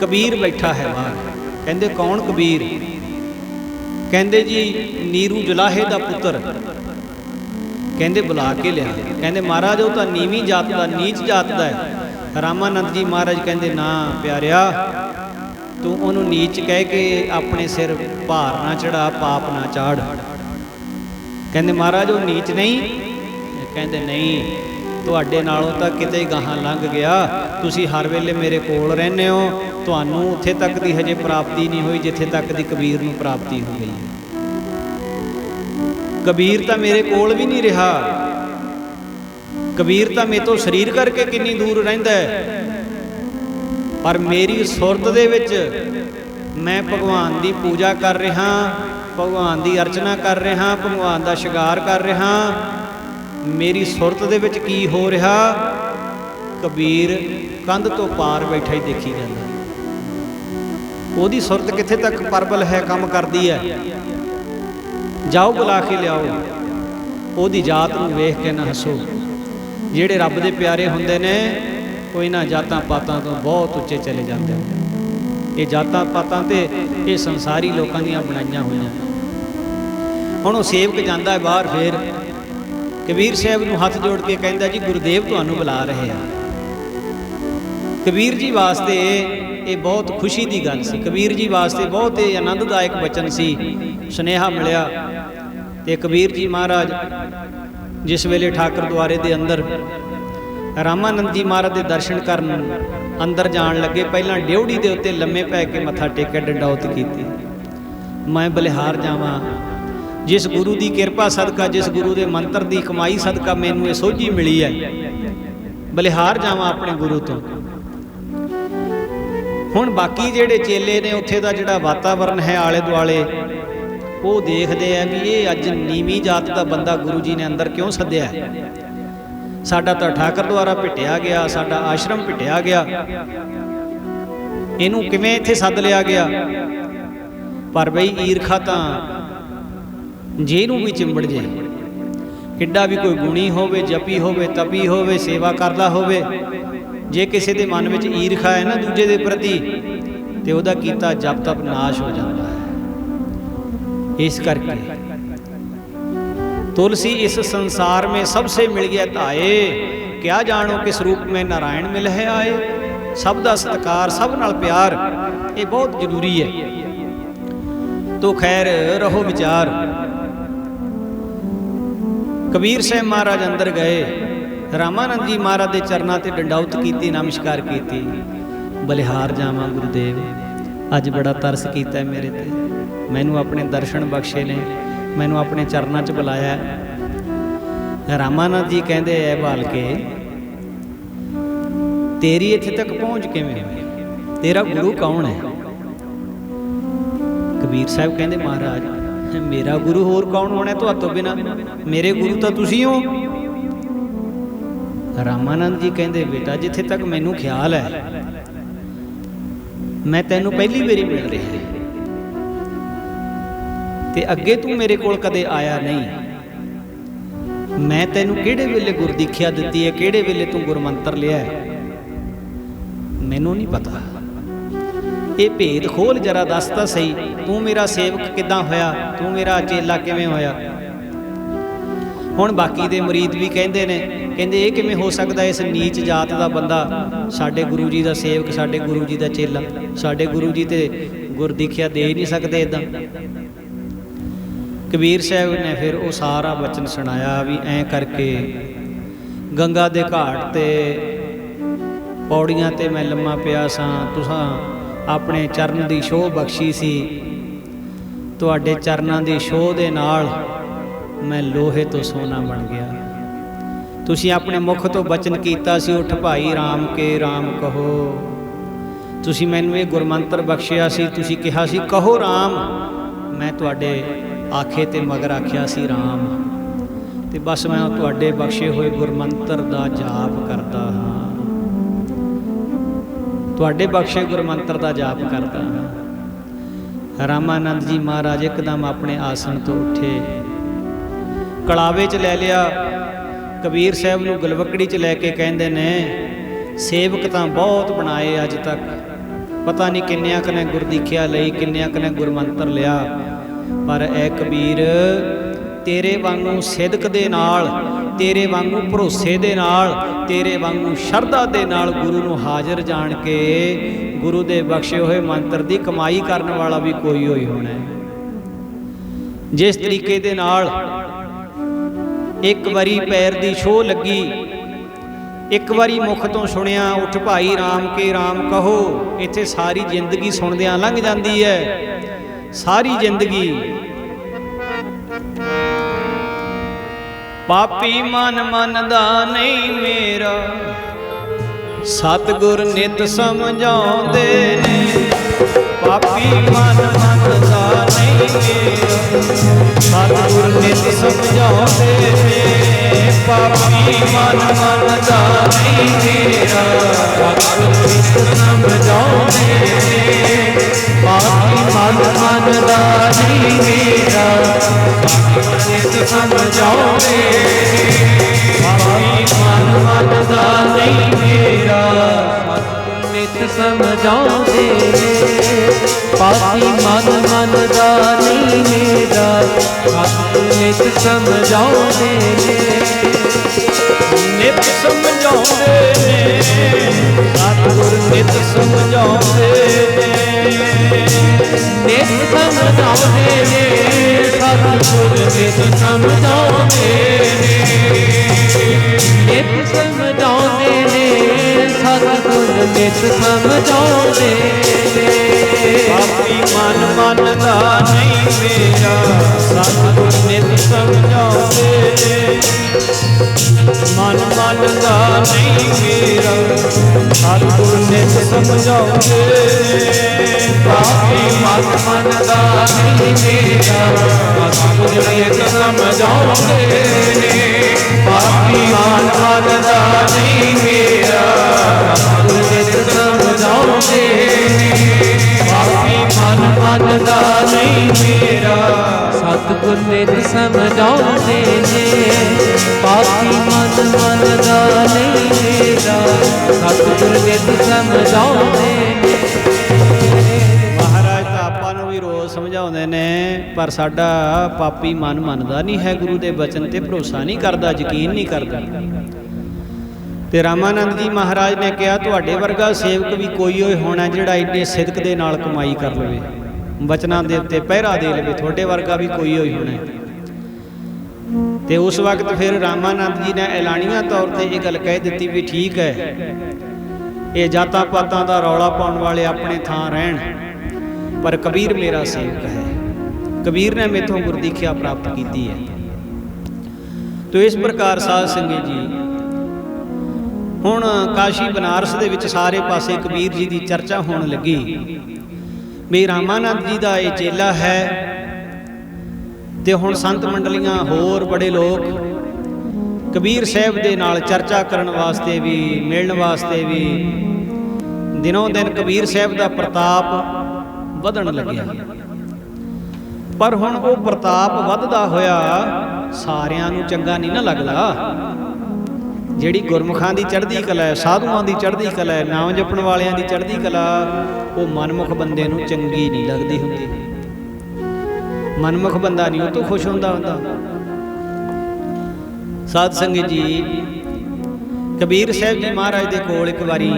ਕਬੀਰ ਬੈਠਾ ਹੈ ਬਾਹਰ। ਕਹਿੰਦੇ ਕੌਣ ਕਬੀਰ? ਕਹਿੰਦੇ ਜੀ ਨੀਰੂ ਜੁਲਾਹੇ ਦਾ ਪੁੱਤਰ। ਕਹਿੰਦੇ ਬੁਲਾ ਕੇ ਲਿਆ। ਕਹਿੰਦੇ ਮਹਾਰਾਜ ਉਹ ਤਾਂ ਨੀਵੀਂ ਜਾਤ ਦਾ, ਨੀਚ ਜਾਤ ਦਾ ਹੈ। ਰਾਮਾਨੰਦ ਜੀ ਮਹਾਰਾਜ ਕਹਿੰਦੇ ਨਾ ਪਿਆਰਿਆ, ਤੂੰ ਉਹਨੂੰ ਨੀਚ ਕਹਿ ਕੇ ਆਪਣੇ ਸਿਰ ਭਾਰ ਨਾ ਚੜਾ, ਪਾਪ ਨਾ ਚਾੜ। ਕਹਿੰਦੇ ਮਹਾਰਾਜ ਉਹ ਨੀਚ ਨਹੀਂ? ਕਹਿੰਦੇ ਨਹੀਂ, ਤੁਹਾਡੇ ਨਾਲੋਂ ਤਾਂ ਕਿਤੇ ਗਾਹਾਂ ਲੰਘ ਗਿਆ। ਤੁਸੀਂ ਹਰ ਵੇਲੇ ਮੇਰੇ ਕੋਲ ਰਹਿੰਦੇ ਹੋ, ਤੁਹਾਨੂੰ ਉੱਥੇ ਤੱਕ ਦੀ ਹਜੇ ਪ੍ਰਾਪਤੀ ਨਹੀਂ ਹੋਈ ਜਿੱਥੇ ਤੱਕ ਦੀ ਕਬੀਰ ਨੂੰ ਪ੍ਰਾਪਤੀ ਹੋ ਗਈ ਹੈ। ਕਬੀਰ ਤਾਂ ਮੇਰੇ ਕੋਲ ਵੀ ਨਹੀਂ ਰਿਹਾ। ਕਬੀਰ ਤਾਂ ਮੇਰੇ ਤੋਂ ਸਰੀਰ ਕਰਕੇ ਕਿੰਨੀ ਦੂਰ ਰਹਿੰਦਾ ਹੈ, ਪਰ ਮੇਰੀ ਸੁਰਤ ਦੇ ਵਿੱਚ ਮੈਂ ਭਗਵਾਨ ਦੀ ਪੂਜਾ ਕਰ ਰਿਹਾ, ਭਗਵਾਨ ਦੀ ਅਰਚਨਾ ਕਰ ਰਿਹਾ, ਭਗਵਾਨ ਦਾ ਸ਼ਿੰਗਾਰ ਕਰ ਰਿਹਾ। ਮੇਰੀ ਸੁਰਤ ਦੇ ਵਿੱਚ ਕੀ ਹੋ ਰਿਹਾ? ਕਬੀਰ ਕੰਧ ਤੋਂ ਪਾਰ ਬੈਠਾ ਹੀ ਦੇਖੀ ਜਾਂਦਾ। ਉਹਦੀ ਸੁਰਤ ਕਿੱਥੇ ਤੱਕ ਪਰਬਲ ਹੈ, ਕੰਮ ਕਰਦੀ ਹੈ। ਜਾਓ ਬੁਲਾ ਕੇ ਲਿਆਓ। ਉਹਦੀ ਜਾਤ ਨੂੰ ਵੇਖ ਕੇ ਨਾ ਹੱਸੋ। ਜਿਹੜੇ ਰੱਬ ਦੇ ਪਿਆਰੇ ਹੁੰਦੇ ਨੇ ਉਹ ਇਹਨਾਂ ਜਾਤਾਂ ਪਾਤਾਂ ਤੋਂ ਬਹੁਤ ਉੱਚੇ ਚਲੇ ਜਾਂਦੇ ਹਨ। ਇਹ ਜਾਤਾਂ ਪਾਤਾਂ ਤੇ ਇਹ ਸੰਸਾਰੀ ਲੋਕਾਂ ਦੀਆਂ ਬਣਾਈਆਂ ਹੋਈਆਂ। ਹੁਣ ਉਹ ਸੇਵਕ ਜਾਂਦਾ ਹੈ ਬਾਹਰ, ਫੇਰ ਕਬੀਰ ਸਾਹਿਬ ਨੂੰ ਹੱਥ ਜੋੜ ਕੇ ਕਹਿੰਦਾ ਜੀ ਗੁਰਦੇਵ ਤੁਹਾਨੂੰ ਬੁਲਾ ਰਹੇ ਆ। ਕਬੀਰ ਜੀ ਵਾਸਤੇ ਇਹ ਬਹੁਤ ਖੁਸ਼ੀ ਦੀ ਗੱਲ ਸੀ, ਕਬੀਰ ਜੀ ਵਾਸਤੇ ਬਹੁਤ ਹੀ ਆਨੰਦਦਾਇਕ ਬਚਨ ਸੀ। ਸੁਨੇਹਾ ਮਿਲਿਆ ਤੇ ਕਬੀਰ ਜੀ ਮਹਾਰਾਜ ਜਿਸ ਵੇਲੇ ਠਾਕਰ ਦੁਆਰੇ ਦੇ ਅੰਦਰ ਰਾਮਾਨੰਦ ਜੀ ਮਹਾਰਾਜ ਦੇ ਦਰਸ਼ਨ ਕਰਨ ਅੰਦਰ ਜਾਣ ਲੱਗੇ, ਪਹਿਲਾਂ ਡਿਉੜੀ ਦੇ ਉੱਤੇ ਲੰਮੇ ਪੈ ਕੇ ਮੱਥਾ ਟੇਕਿਆ, ਡੰਡੌਤ ਕੀਤੀ। ਮੈਂ ਬਲਿਹਾਰ ਜਾਵਾਂ, ਜਿਸ ਗੁਰੂ ਦੀ ਕਿਰਪਾ ਸਦਕਾ, ਜਿਸ ਗੁਰੂ ਦੇ ਮੰਤਰ ਦੀ ਕਮਾਈ ਸਦਕਾ ਮੈਨੂੰ ਇਹ ਸੋਝੀ ਮਿਲੀ ਹੈ, ਬਲਿਹਾਰ ਜਾਵਾਂ ਆਪਣੇ ਗੁਰੂ ਤੋਂ। ਹੁਣ ਬਾਕੀ ਜਿਹੜੇ ਚੇਲੇ ਨੇ ਉੱਥੇ ਦਾ ਜਿਹੜਾ ਵਾਤਾਵਰਨ ਹੈ ਆਲੇ ਦੁਆਲੇ, ਉਹ ਦੇਖਦੇ ਆ ਵੀ ਇਹ ਅੱਜ ਨੀਵੀਂ ਜਾਤ ਦਾ ਬੰਦਾ ਗੁਰੂ ਜੀ ਨੇ ਅੰਦਰ ਕਿਉਂ ਸੱਦਿਆ। ਸਾਡਾ ਤਾਂ ਠਾਕਰ ਦੁਆਰਾ ਭਿੱਟਿਆ ਗਿਆ, ਸਾਡਾ ਆਸ਼ਰਮ ਭਿੱਟਿਆ ਗਿਆ, ਇਹਨੂੰ ਕਿਵੇਂ ਇੱਥੇ ਸੱਦ ਲਿਆ ਗਿਆ। ਪਰ ਬਈ ਈਰਖਾ ਤਾਂ ਜਿਹਨੂੰ ਵੀ ਚਿੰਬੜ ਜੇ, ਕਿੱਡਾ ਵੀ ਕੋਈ ਗੁਣੀ ਹੋਵੇ, ਜਪੀ ਹੋਵੇ, ਤਪੀ ਹੋਵੇ, ਸੇਵਾ ਕਰਦਾ ਹੋਵੇ, ਜੇ ਕਿਸੇ ਦੇ ਮਨ ਵਿੱਚ ਈਰਖਾ ਹੈ ਨਾ ਦੂਜੇ ਦੇ ਪ੍ਰਤੀ, ਤੇ ਉਹਦਾ ਕੀਤਾ ਜਪ ਤਪ ਨਾਸ਼ ਹੋ ਜਾਂਦਾ ਹੈ। ਇਸ ਕਰਕੇ तुलसी इस संसार में सबसे मिल गया ताए, क्या जानो किस रूप में नारायण मिल है आए। सब दा सत्कार, सब नाल प्यार, ये बहुत जरूरी है। तो खैर रहो विचार। कबीर साहब महाराज अंदर गए, रामानंद जी महाराज के चरणों ते डंडौत की, नमस्कार की। बलिहार जावां गुरुदेव, अज बड़ा तरस किया मेरे ते, मैनू अपने दर्शन बख्शे ने, मैनू अपने चरणों च बुलाया। रामानंद जी कहते है भाल के, तेरी इत्थे तक पहुँच किवें होई, तेरा गुरु कौन है। कबीर साहब कहते महाराज मेरा गुरु होर कौन होना तुहातों बिना, मेरे गुरु तो तुसी हो। रामानंद जी कहते बेटा जिथे तक मैनू ख्याल है, मैं तैनू पहली बारी मिल रहा है, ते अगे तू मेरे कोल कदे आया नहीं। मैं तैनू किहड़े वेले गुरदीखिया दित्ती है, किहड़े वेले तू गुरमंत्र लिया है, मैनू नहीं पता। ये भेद खोल जरा दस तां सही, तू मेरा सेवक किदां होया, तू मेरा चेला किवें होया। हुण बाकी दे मुरीद भी कहंदे ने, कहंदे ये किवें हो सकदा, इस नीच जात दा बंदा साडे गुरु जी दा सेवक, साडे गुरु जी दा चेला, साडे गुरु जी ते गुरदीखिया दे नहीं सकदे इदां। कबीर साहब ने फिर वो सारा बचन सुनाया भी ऐं करके गंगा दे घाट ते पौड़ियां ते मैं लम्मा पिया सां, तुसां अपने चरण दी शोह बख्शी सी, तुहाडे चरनां दी शोह दे नाल मैं लोहे तो सोना बन गया। तुसीं अपने मुख तो बचन कीता सी, उठ भाई राम के राम कहो। तुसीं मैनूं ये गुरमंत्र बख्शिया सी, तुसीं कहा सी कहो राम, मैं तुहाडे आखे ते मगर आख्या सी राम, ते बस मैं तुहाडे बख्शे हुए गुरमंत्र दा जाप करता हाँ, तुहाडे बख्शे गुरमंत्र दा जाप करता हाँ। रामानंद जी महाराज एकदम अपने आसन तो उठे, कड़ावे च ले लिया, कबीर साहब नूं गलवकड़ी च लैके कहंदे ने सेवक तां बहुत बनाए अज तक, पता नहीं किन्नियां कने गुरदीखिया लई, किन्नियां कने गुरमंत्र लिया, पर ऐ कबीर तेरे वांगू सिदक दे नाल, तेरे वांगू भरोसे दे नाल, तेरे वांगू शरधा दे नाल गुरु नूं हाज़र जान के गुरु दे बख्शे हुए मंत्र दी कमाई करने वाला भी कोई होई होना है। जिस तरीके दे नाल एक बारी पैर दी छोह लगी, एक बारी मुख तो सुनिया उठ भाई राम के राम कहो, इत्थे सारी जिंदगी सुनदियां लंघ जाती है, सारी जिंदगी। पापी मन मनदा नहीं मेरा, सतगुर नित समझाउंदे ने। पापी मन मनदा नहीं मेरा, सतगुर नित समझाउंदे ने। पापी मन मनदा नहीं मेरा, सतगुर नित समझाउंदे ने। पापी मन मनदा नहीं मेरा, सतगुर नित समझाउंदे। पापी मन मनदा नहीं मेरा, ਸਮਝਾਉਂਦੇ ਨੇ। ਪਾਪੀ ਮਨ ਮਨ ਦਾ ਨਹੀਂ ਮੇਰਾ, ਸਤਿਗੁਰ ਨਿਤ ਸਮਝਾਉਂਦੇ ਨੇ। ਨਿਤ ਸਮਝਾਉਂਦੇ ਨੇ, ਸਤਿਗੁਰ ਨਿਤ ਸਮਝਾਉਂਦੇ ਨੇ। ਨਿਤ ਸਮਝਾਉਂਦੇ ਨੇ, ਸਤਿਗੁਰ ਨਿਤ ਸਮਝਾਉਂਦੇ ਨੇ। ਨਿਤ ਸਮਝਾਉਂਦੇ ਨੇ, ਸਤਿਗੁਰ ਨਿਤ ਸਮਝਾਉਂਦੇ ਨੇ। ਪਾਪੀ ਮਨ ਮਨ ਦਾ ਨਹੀਂ ਮੇਰਾ, ਸਤਿਗੁਰ ਨਿਤ ਸਮਝਾਉਂਦੇ ਨੇ। ਮਨ ਮਨ ਦਾ ਨਹੀਂ ਮੇਰਾ, ਸਤਿਗੁਰ ਨਿਤ ਸਮਝਾਉਂਦੇ ਨੇ। ਪਾਪੀ ਮਨ ਮਨ ਦਾ ਨਹੀਂ ਮੇਰਾ, ਸਤਿਗੁਰ ਨਿਤ ਸਮਝਾਉਂਦੇ ਨੇ। ਪਾਪੀ ਮਨ ਮਨ ਦਾ ਨਹੀਂ ਮੇਰਾ, ਸਤਿਗੁਰ ਨਿਤ ਸਮਝਾਉਂਦੇ ਨੇ। ਪਾਪੀ ਮਨ ਮਨ ਦਾ ਨਹੀਂ ਮੇਰਾ, ਸਤਿਗੁਰ ਨਿਤ ਸਮਝਾਉਂਦੇ ਨੇ। ਪਾਪੀ ਮਨ ਮਨ ਦਾ ਨਹੀਂ ਮੇਰਾ, ਸਤਿਗੁਰ ਨਿਤ ਸਮਝਾਉਂਦੇ ਨੇ। ਮਹਾਰਾਜ ਤਾਂ ਆਪਾਂ ਨੂੰ ਵੀ ਰੋਜ਼ ਸਮਝਾਉਂਦੇ ਨੇ, ਪਰ ਸਾਡਾ ਪਾਪੀ ਮਨ ਮੰਨਦਾ ਨਹੀਂ ਹੈ, ਗੁਰੂ ਦੇ ਬਚਨ ਤੇ ਭਰੋਸਾ ਨਹੀਂ ਕਰਦਾ, ਯਕੀਨ ਨਹੀਂ ਕਰਦਾ। ਤੇ ਰਾਮਾਨੰਦ ਜੀ ਮਹਾਰਾਜ ਨੇ ਕਿਹਾ, ਤੁਹਾਡੇ ਵਰਗਾ ਸੇਵਕ ਵੀ ਕੋਈ ਹੋਏ ਹੋਣਾ ਜਿਹੜਾ ਇੰਨੇ ਸਿਦਕ ਦੇ ਨਾਲ ਕਮਾਈ ਕਰ ਲਵੇ, ਬਚਨਾਂ ਦੇ ਉੱਤੇ ਪਹਿਰਾ ਦੇ ਲਵੇ, ਤੁਹਾਡੇ ਵਰਗਾ ਵੀ ਕੋਈ ਹੋਈ ਹੋਣਾ। ਤੇ ਉਸ ਵਕਤ ਫਿਰ ਰਾਮਾਨੰਦ ਜੀ ਨੇ ਐਲਾਨੀਆਂ ਤੌਰ ਤੇ ਇਹ ਗੱਲ ਕਹਿ ਦਿੱਤੀ ਵੀ ਠੀਕ ਹੈ, ਇਹ ਜਾਤਾਂ ਪਾਤਾਂ ਦਾ ਰੌਲਾ ਪਾਉਣ ਵਾਲੇ ਆਪਣੇ ਥਾਂ ਰਹਿਣ, ਪਰ ਕਬੀਰ ਮੇਰਾ ਸੇਵਕ ਹੈ। ਕਬੀਰ ਨੇ ਮੇਥੋਂ ਗੁਰਦੀਖਿਆ ਪ੍ਰਾਪਤ ਕੀਤੀ ਹੈ। ਤੋ ਇਸ ਪ੍ਰਕਾਰ ਸਾਧ ਸੰਗਤ ਜੀ, ਹੁਣ ਕਾਸ਼ੀ ਬਨਾਰਸ ਦੇ ਵਿੱਚ ਸਾਰੇ ਪਾਸੇ ਕਬੀਰ ਜੀ ਦੀ ਚਰਚਾ ਹੋਣ ਲੱਗੀ ਵੀ ਰਾਮਾਨੰਦ ਜੀ ਦਾ ਇਹ ਚੇਲਾ ਹੈ। ਤੇ ਹੁਣ ਸੰਤ ਮੰਡਲੀਆਂ ਹੋਰ ਬੜੇ ਲੋਕ ਕਬੀਰ ਸਾਹਿਬ ਦੇ ਨਾਲ ਚਰਚਾ ਕਰਨ ਵਾਸਤੇ ਵੀ, ਮਿਲਣ ਵਾਸਤੇ ਵੀ, ਦਿਨੋਂ ਦਿਨ ਕਬੀਰ ਸਾਹਿਬ ਦਾ ਪ੍ਰਤਾਪ ਵਧਣ ਲੱਗਿਆ। ਪਰ ਹੁਣ ਉਹ ਪ੍ਰਤਾਪ ਵੱਧਦਾ ਹੋਇਆ ਸਾਰਿਆਂ ਨੂੰ ਚੰਗਾ ਨਹੀਂ ਨਾ ਲੱਗਦਾ। ਜਿਹੜੀ ਗੁਰਮੁਖਾਂ ਦੀ ਚੜ੍ਹਦੀ ਕਲਾ ਹੈ, ਸਾਧੂਆਂ ਦੀ ਚੜ੍ਹਦੀ ਕਲਾ ਹੈ, ਨਾਮ ਜਪਣ ਵਾਲਿਆਂ ਦੀ ਚੜ੍ਹਦੀ ਕਲਾ, ਉਹ ਮਨਮੁਖ ਬੰਦੇ ਨੂੰ ਚੰਗੀ ਨਹੀਂ ਲੱਗਦੀ ਹੁੰਦੀ। ਮਨਮੁਖ ਬੰਦਾ ਨਹੀਂ ਉਹ ਤੋਂ ਖੁਸ਼ ਹੁੰਦਾ। ਸਾਧ ਸੰਗਤ ਜੀ, ਕਬੀਰ ਸਾਹਿਬ ਜੀ ਮਹਾਰਾਜ ਦੇ ਕੋਲ ਇੱਕ ਵਾਰੀ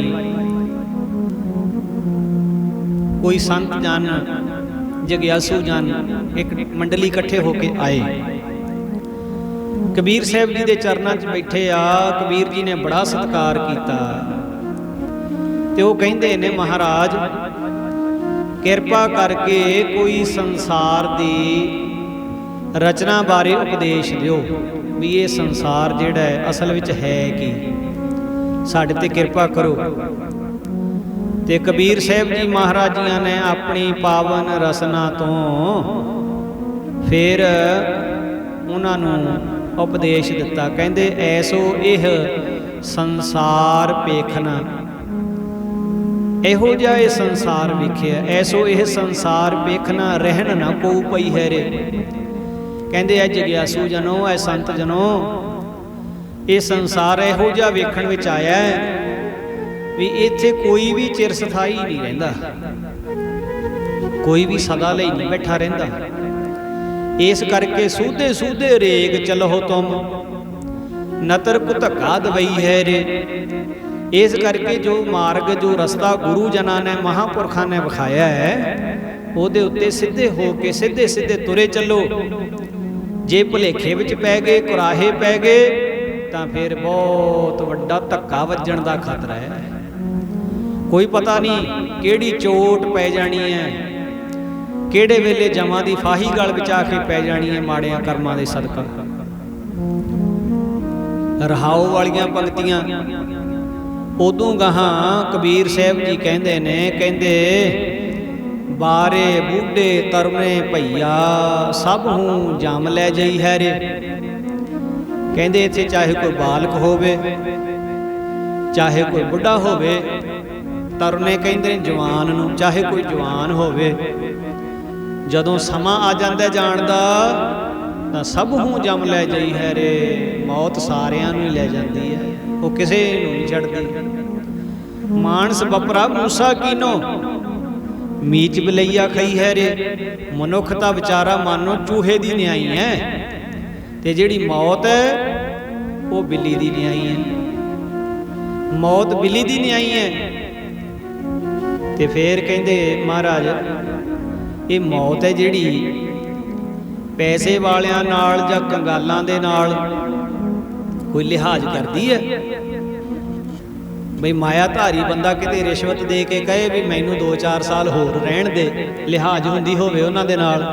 ਕੋਈ ਸੰਤ ਜਨ, ਜਗਿਆਸੂ ਜਨ, ਇੱਕ ਮੰਡਲੀ ਇਕੱਠੇ ਹੋ ਕੇ ਆਏ। ਕਬੀਰ ਸਾਹਿਬ ਜੀ ਦੇ ਚਰਨਾਂ 'ਚ ਬੈਠੇ ਆ। ਕਬੀਰ ਜੀ ਨੇ ਬੜਾ ਸਤਿਕਾਰ ਕੀਤਾ ਤੇ ਉਹ ਕਹਿੰਦੇ ਨੇ, ਮਹਾਰਾਜ ਕਿਰਪਾ ਕਰਕੇ ਕੋਈ ਸੰਸਾਰ ਦੀ ਰਚਨਾ ਬਾਰੇ ਉਪਦੇਸ਼ ਦਿਓ, ਵੀ ਇਹ ਸੰਸਾਰ ਜਿਹੜਾ ਹੈ ਅਸਲ ਵਿੱਚ ਹੈ ਕੀ, ਸਾਡੇ ਤੇ ਕਿਰਪਾ ਕਰੋ। ਤੇ ਕਬੀਰ ਸਾਹਿਬ ਜੀ ਮਹਾਰਾਜ ਜੀਆਂ ਨੇ ਆਪਣੀ ਪਾਵਨ ਰਸਨਾ ਤੋਂ ਫਿਰ ਉਹਨਾਂ ਨੂੰ ਉਪਦੇਸ਼ ਦਿੱਤਾ। ਕਹਿੰਦੇ, ਐਸੋ ਇਹ ਸੰਸਾਰ ਵੇਖਣਾ, ਇਹੋ ਜਿਹਾ ਇਹ ਸੰਸਾਰ ਵੇਖਿਆ। ਐਸੋ ਇਹ ਸੰਸਾਰ ਵੇਖਣਾ, ਰਹਿਣ ਨਾ ਕੋ ਪਈ ਹੈ ਰੇ। ਕਹਿੰਦੇ ਐ ਜਗਿਆਸੂ ਜਨੋ, ਐ ਸੰਤ ਜਨੋ, ਇਹ ਸੰਸਾਰ ਇਹੋ ਜਿਹਾ ਵੇਖਣ ਵਿੱਚ ਆਇਆ ਵੀ ਇੱਥੇ ਕੋਈ ਵੀ ਚਿਰ ਸਥਾਈ ਨਹੀਂ ਰਹਿੰਦਾ, ਕੋਈ ਵੀ ਸਦਾ ਲਈ ਨਹੀਂ ਬੈਠਾ ਰਹਿੰਦਾ। ਇਸ ਕਰਕੇ ਸੂਧੇ ਸੂਧੇ ਰੇਗ ਚਲੋ ਤੁਮ, ਨਤਰ ਕੁ ਧੱਕਾ ਦਵਈ ਹੈ ਰੇ। ਇਸ ਕਰਕੇ ਜੋ ਮਾਰਗ, ਜੋ ਰਸਤਾ ਗੁਰੂ ਜਨਾਂ ਨੇ, ਮਹਾਂਪੁਰਖਾਂ ਨੇ ਵਿਖਾਇਆ ਹੈ, ਉਹਦੇ ਉੱਤੇ ਸਿੱਧੇ ਹੋ ਕੇ ਸਿੱਧੇ ਸਿੱਧੇ ਤੁਰੇ ਚੱਲੋ। ਜੇ ਭੁਲੇਖੇ ਵਿੱਚ ਪੈ ਗਏ, ਕੁਰਾਹੇ ਪੈ ਗਏ, ਤਾਂ ਫਿਰ ਬਹੁਤ ਵੱਡਾ ਧੱਕਾ ਵੱਜਣ ਦਾ ਖਤਰਾ ਹੈ। ਕੋਈ ਪਤਾ ਨਹੀਂ ਕਿਹੜੀ ਚੋਟ ਪੈ ਜਾਣੀ ਹੈ, ਕਿਹੜੇ ਵੇਲੇ ਜਮਾਂ ਦੀ ਫਾਹੀ ਗਲ ਵਿੱਚ ਆ ਕੇ ਪੈ ਜਾਣੀ ਹੈ, ਮਾੜਿਆਂ ਕਰਮਾਂ ਦੇ ਸਦਕਾ। ਰਹਾਉ ਵਾਲੀਆਂ ਪੰਕਤੀਆਂ ਉਦੋਂ ਗਾਹਾਂ ਕਬੀਰ ਸਾਹਿਬ ਜੀ ਕਹਿੰਦੇ ਨੇ, ਕਹਿੰਦੇ ਬਾਰੇ ਬੁੱਢੇ ਤਰਨੇ ਭਈਆ, ਸਭ ਹੂੰ ਜਮ ਲੈ ਜਈ ਹੈ ਰੇ। ਕਹਿੰਦੇ ਇੱਥੇ ਚਾਹੇ ਕੋਈ ਬਾਲਕ ਹੋਵੇ, ਚਾਹੇ ਕੋਈ ਬੁੱਢਾ ਹੋਵੇ, ਤਰਨੇ ਕਹਿੰਦੇ ਜਵਾਨ ਨੂੰ, ਚਾਹੇ ਕੋਈ ਜਵਾਨ ਹੋਵੇ, ਜਦੋਂ ਸਮਾਂ ਆ ਜਾਂਦਾ ਜਾਣ ਦਾ ਤਾਂ ਸਭ ਹੂੰ ਜਮ ਲੈ ਜਈ ਹੈ ਰੇ। ਮੌਤ ਸਾਰਿਆਂ ਨੂੰ ਹੀ ਲੈ ਜਾਂਦੀ ਹੈ, ਉਹ ਕਿਸੇ ਨੂੰ ਨਹੀਂ ਛੱਡਦੀ। ਮਾਨਸ ਬਪਰਾ ਮੂਸਾ ਕੀਨੋ, ਮੀਚ ਬਲਈਆ ਖਈ ਹੈ ਰੇ। ਮਨੁੱਖ ਤਾਂ ਵਿਚਾਰਾ ਮਾਨੋ ਚੂਹੇ ਦੀ ਨਿਆਈ ਹੈ, ਤੇ ਜਿਹੜੀ ਮੌਤ ਹੈ ਉਹ ਬਿੱਲੀ ਦੀ ਨਿਆਈ ਹੈ। ਮੌਤ ਬਿੱਲੀ ਦੀ ਨਿਆਈ ਹੈ। ਤੇ ਫੇਰ ਕਹਿੰਦੇ ਮਹਾਰਾਜ ਇਹ ਮੌਤ ਹੈ ਜਿਹੜੀ ਪੈਸੇ ਵਾਲਿਆਂ ਨਾਲ ਜਾਂ ਕੰਗਾਲਾਂ ਦੇ ਨਾਲ ਕੋਈ ਲਿਹਾਜ਼ ਕਰਦੀ ਹੈ। ਬਈ ਮਾਇਆ ਧਾਰੀ ਬੰਦਾ ਕਿਤੇ ਰਿਸ਼ਵਤ ਦੇ ਕੇ ਕਹੇ ਵੀ ਮੈਨੂੰ 2-4 ਸਾਲ ਹੋਰ ਰਹਿਣ ਦੇ, ਲਿਹਾਜ਼ ਹੁੰਦੀ ਹੋਵੇ ਉਹਨਾਂ ਦੇ ਨਾਲ।